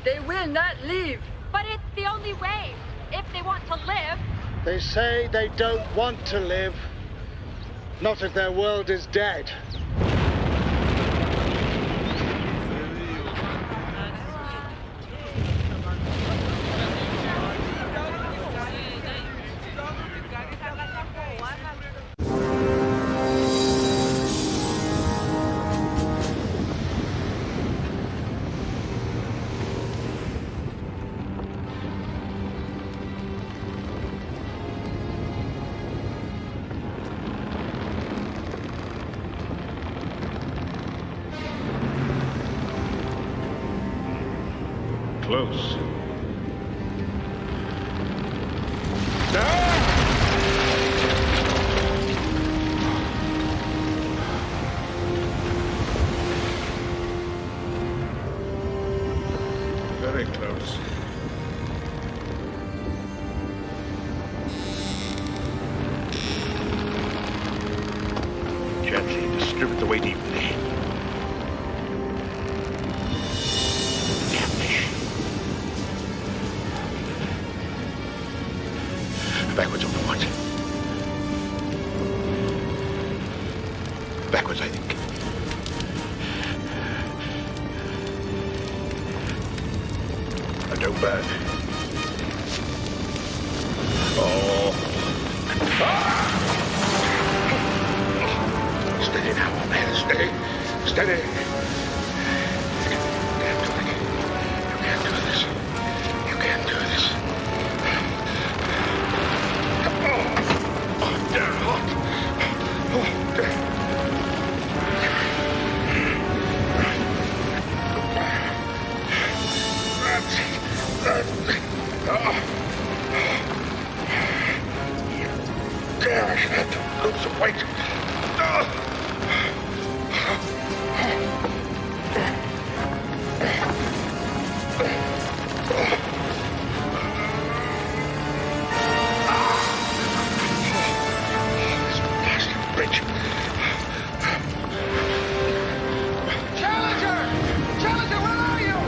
they will not leave. But it's the only way, if they want to live. They say they don't want to live. Not if their world is dead. Close. Very close. Gently distribute the weight evenly. Backwards on the watch. Backwards, I think. Don't burn. Oh. Ah! Steady now, man. Steady. Steady. You can't do it. You can't do this. You can't do this. Oh, they're hot. Oh, they're... That's it. Damn, I should have to lose some weight. This blasted bridge. Challenger! Challenger, where are you?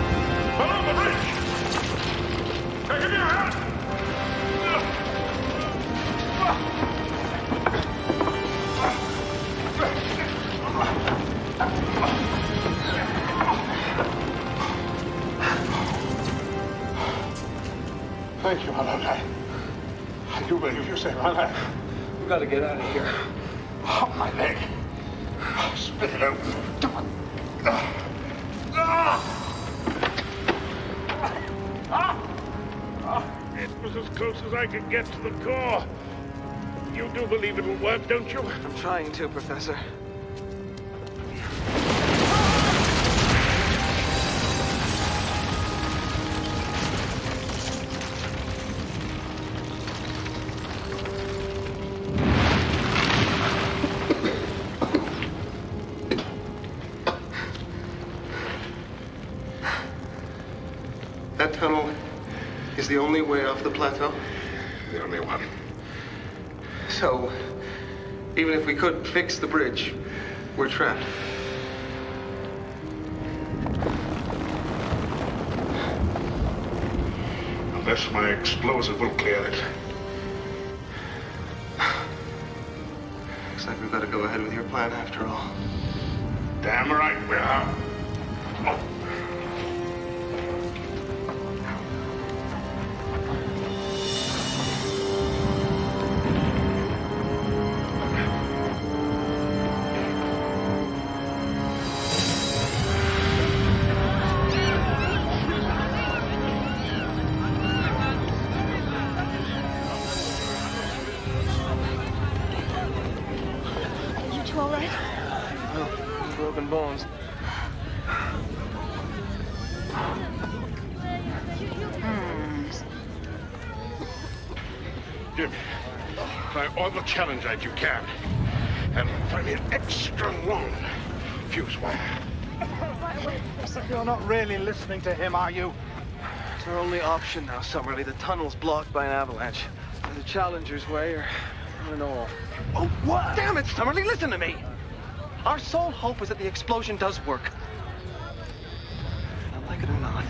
Below the bridge! Hey, give me a hand! Thank you, my love. I do believe you saved my life. We've got to get out of here. Oh, my leg. Oh, split it open. Come on. It was as close as I could get to the core. You do believe it will work, don't you? I'm trying to, Professor. That tunnel is the only way off the plateau? The only one. So, even if we could fix the bridge, we're trapped. Unless my explosive will clear it. Looks like we've got to go ahead with your plan after all. Damn right we are. Oh. All right? Well, broken bones. Jim, try all the challenge that you can. And find me an extra long fuse wire. You're not really listening to him, are you? It's our only option now, Summerlee. The tunnel's blocked by an avalanche. The Challenger's way or an all. Oh, what? Damn it, Summerlee, listen to me! Our sole hope is that the explosion does work. And like it or not,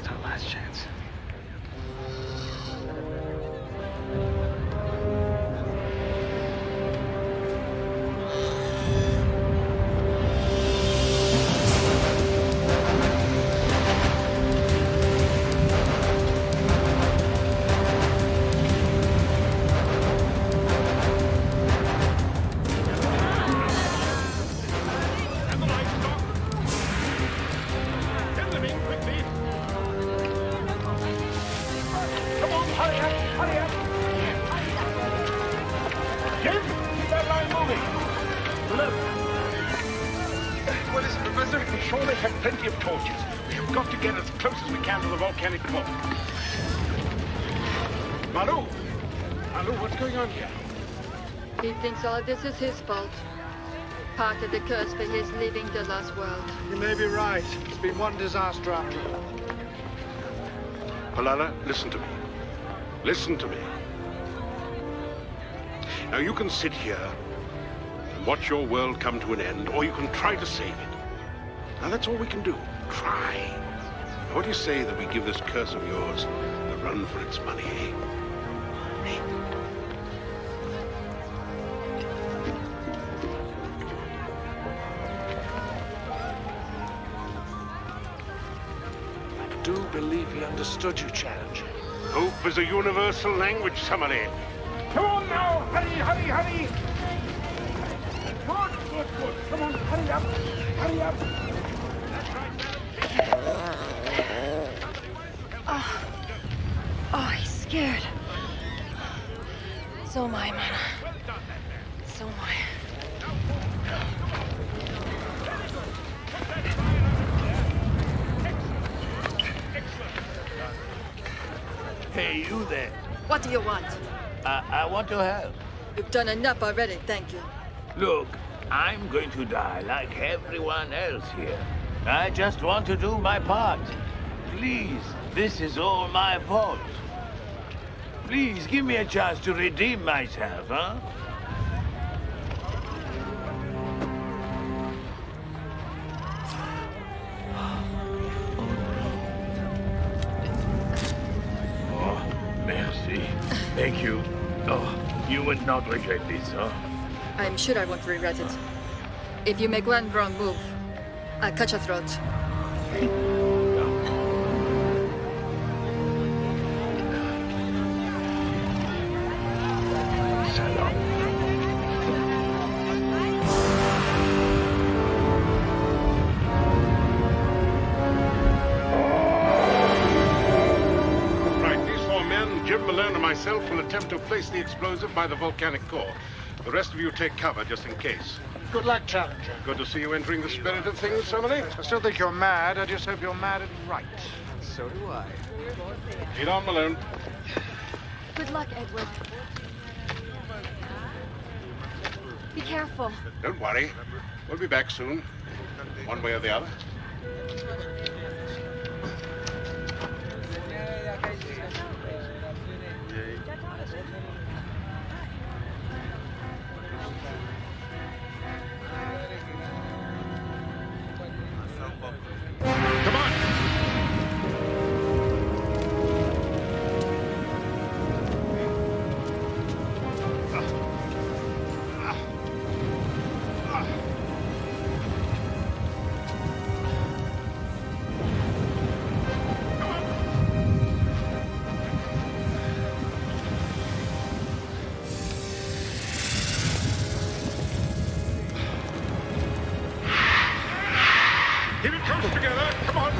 it's our last chance. He thinks all this is his fault. Part of the curse for his leaving the lost world. You may be right. It's been one disaster after all. Palala, listen to me. Listen to me. Now, you can sit here and watch your world come to an end, or you can try to save it. Now, that's all we can do. Try. Now, what do you say that we give this curse of yours a run for its money, eh? do believe he understood you, Challenger. Hope is a universal language, Summoner. Come on now! Hurry, hurry, hurry! Good, good, good. Come on, hurry up! Hurry up! Oh, he's scared. So am I, Mana. So am I. Hey, you there. What do you want? I want to help. You've done enough already, thank you. Look, I'm going to die like everyone else here. I just want to do my part. Please, this is all my fault. Please, give me a chance to redeem myself, huh? Oh, merci. Thank you. Oh, you would not regret this, huh? I'm sure I won't regret it. If you make one wrong move, I'll cut your throat. Right, these four men, Jim, Malone, and myself will attempt to place the explosive by the volcanic core. The rest of you take cover just in case. Good luck, Challenger. Good to see you entering the spirit of things, Summoner. I still think you're mad. I just hope you're mad and right. So do I. Lead on, Malone. Good luck, Edward. Be careful. Don't worry. We'll be back soon. One way or the other. Come on! Keep it close together. Come on.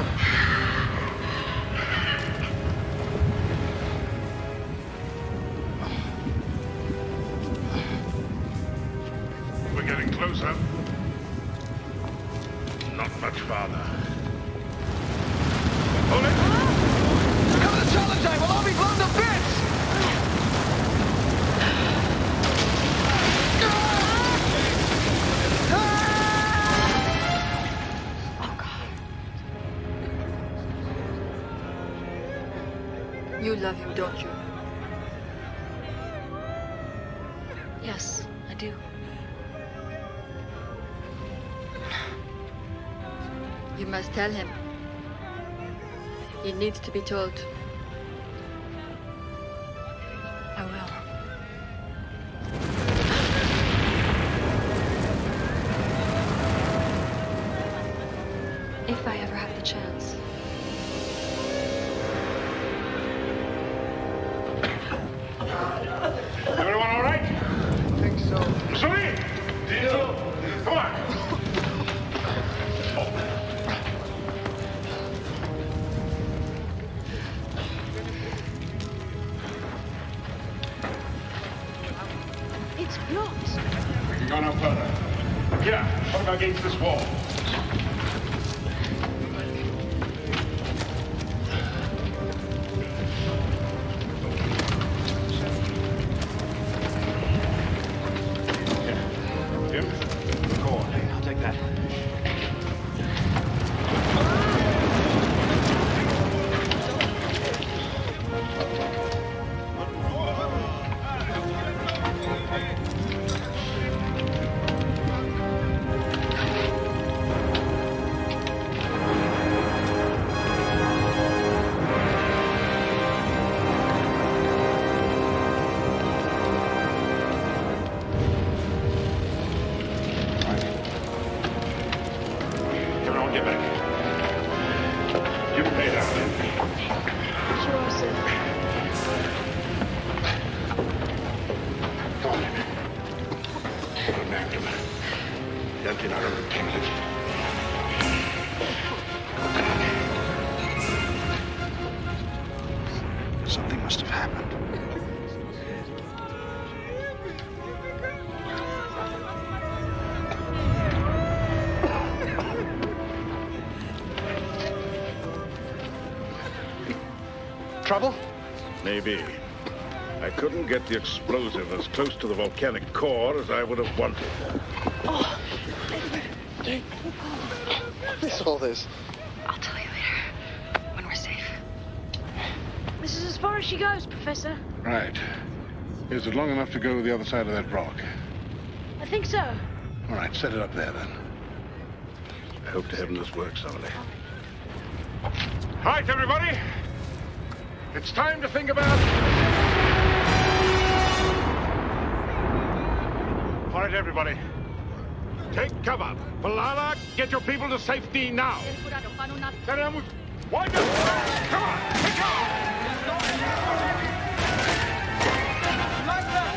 We're getting closer. Not much farther. Hold it. Cover the Challenger! We'll all be blown to bits! You love him, don't you? Yes, I do. You must tell him. He needs to be told. I will. If I ever have the chance. Everyone all right? I think so. Sorry? Come on. It's blocked. We can go no further. Here, put him against this wall. Jim, go on. I'll take that. dent in our own piglet. Something must have happened. Trouble? Maybe. I couldn't get the explosive as close to the volcanic core as I would have wanted. Oh, What's all this? I'll tell you later, when we're safe. this is as far as she goes, Professor. Right. Is it long enough to go the other side of that rock? I think so. All right, set it up there then. I hope to heaven this works, Emily. All right, everybody. It's time to think about... All right, everybody. Take cover. Palala, get your people to safety now. Wind up! Come on, take off!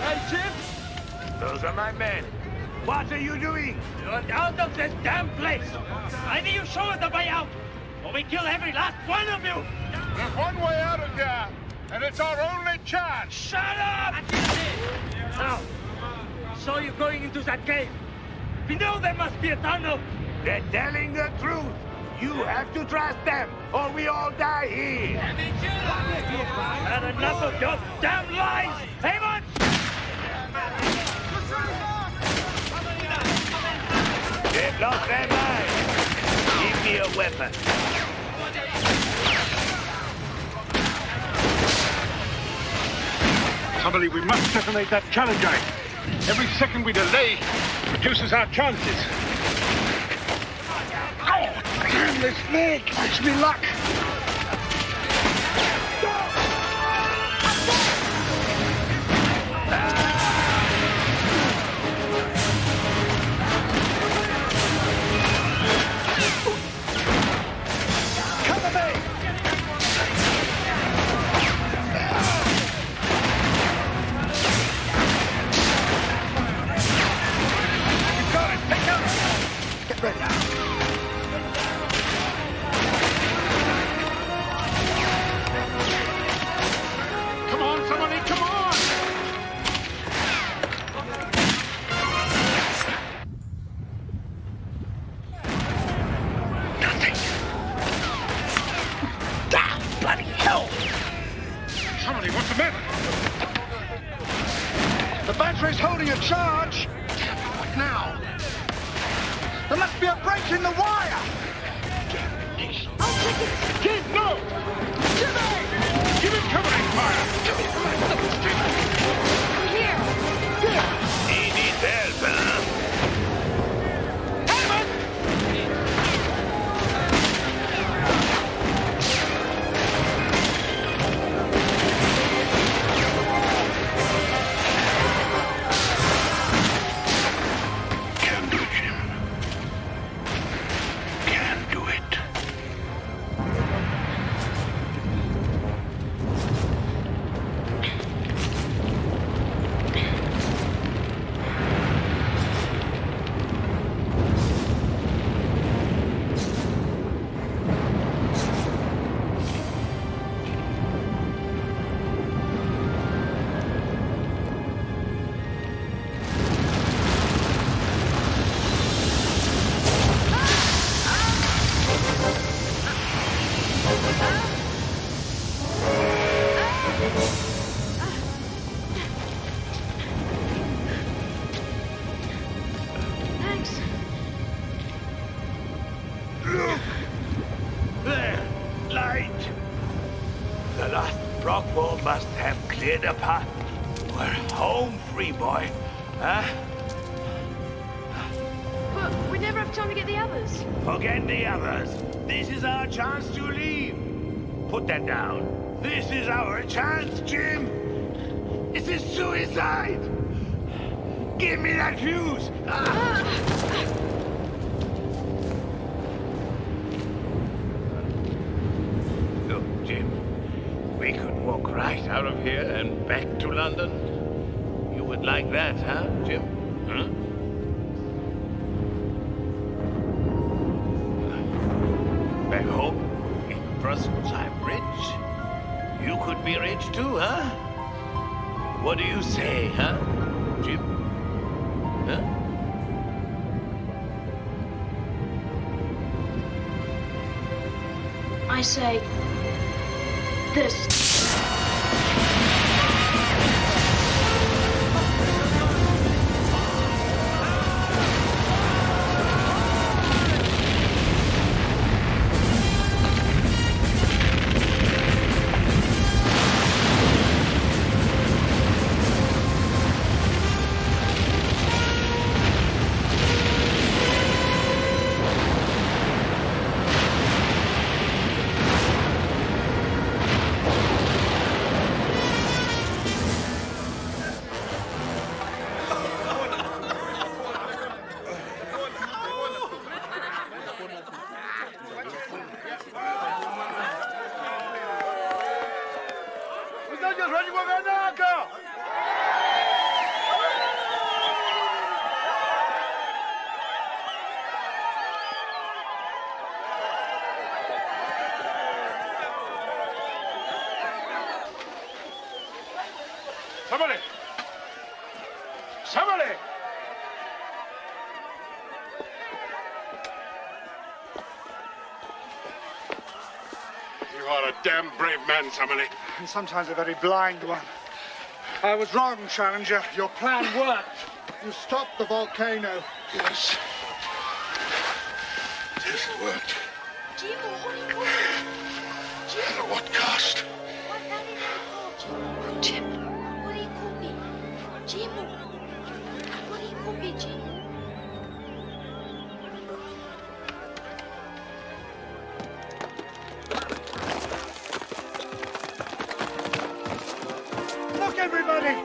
Hey, Jim! Those are my men. What are you doing? Get out of this damn place! Either you show us the way out, or we kill every last one of you! There's one way out of here, and it's our only chance. Shut up! Now, so you're going into that cave. We know there must be a tunnel. They're telling the truth. You have to trust them, or we all die here. Had enough of your damn lies! Hammond! They've lost their mind. Give me a weapon. Somebody, we must detonate that Challenger. Every second we delay reduces our chances. Oh, damn this leg! Wish me luck! The battery's holding a charge. What now? There must be a break in the wire. I'll take it. Kid, no! Jimmy! Give him covering fire! Here. He needs help, huh? Must have cleared a path. We're home, free boy. Huh? But we never have time to get the others. Forget the others. This is our chance to leave. Put that down. This is our chance, Jim. This is suicide. Give me that fuse. Look, Jim. We could walk right out of here and back to London. You would like that, huh, Jim? Huh? to be rich too, huh? What do you say, huh, Jim? Huh? I say this. Somebody! Somebody! You are a damn brave man, Somebody. And sometimes a very blind one. I was wrong, Challenger. Your plan worked. You stopped the volcano. Yes. Yes, it worked. At what cost? Jim. Look, everybody!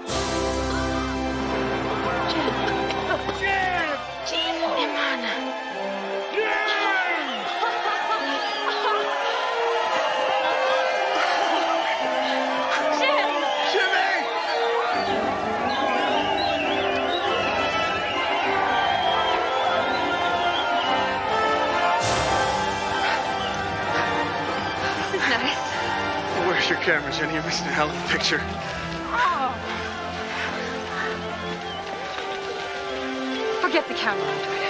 Where's your camera, Jenny? You're missing a hell of a picture. Forget the camera, Edward.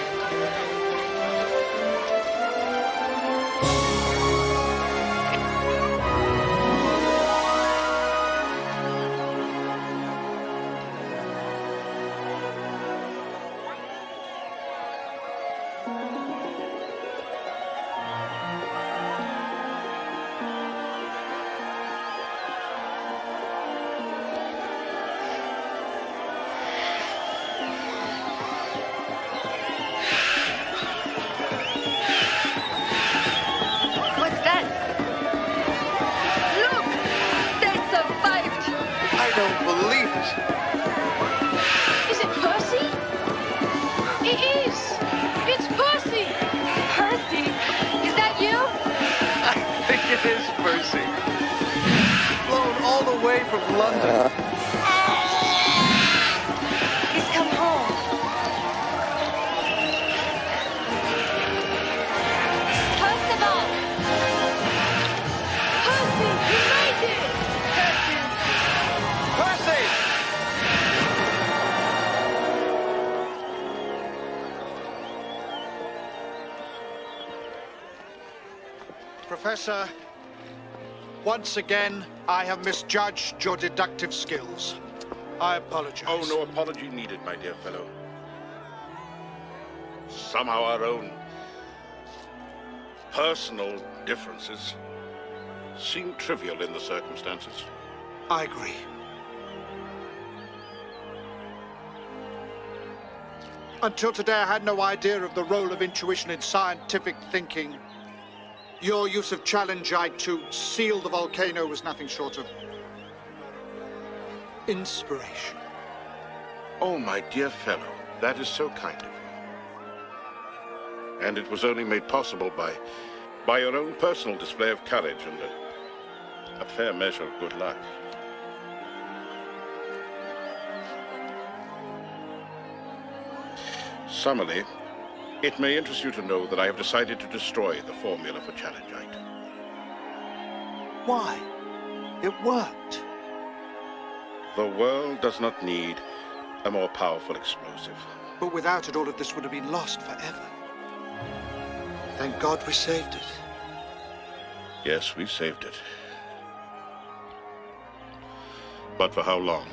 Is it Percy? It is! It's Percy! Percy? Is that you? I think it is Percy. Flown all the way from London. He's come home. Percival! Percy, you made it! Percy! Professor, once again, I have misjudged your deductive skills. I apologize. Oh, no apology needed, my dear fellow. Somehow our own personal differences seem trivial in the circumstances. I agree. Until today, I had no idea of the role of intuition in scientific thinking. Your use of challengite to seal the volcano was nothing short of inspiration. Oh, my dear fellow, that is so kind of you. And it was only made possible by your own personal display of courage and a fair measure of good luck. Summerlee, it may interest you to know that I have decided to destroy the formula for challengite. Why? It worked. The world does not need a more powerful explosive. But without it, all of this would have been lost forever. Thank God we saved it. Yes, we saved it. But for how long?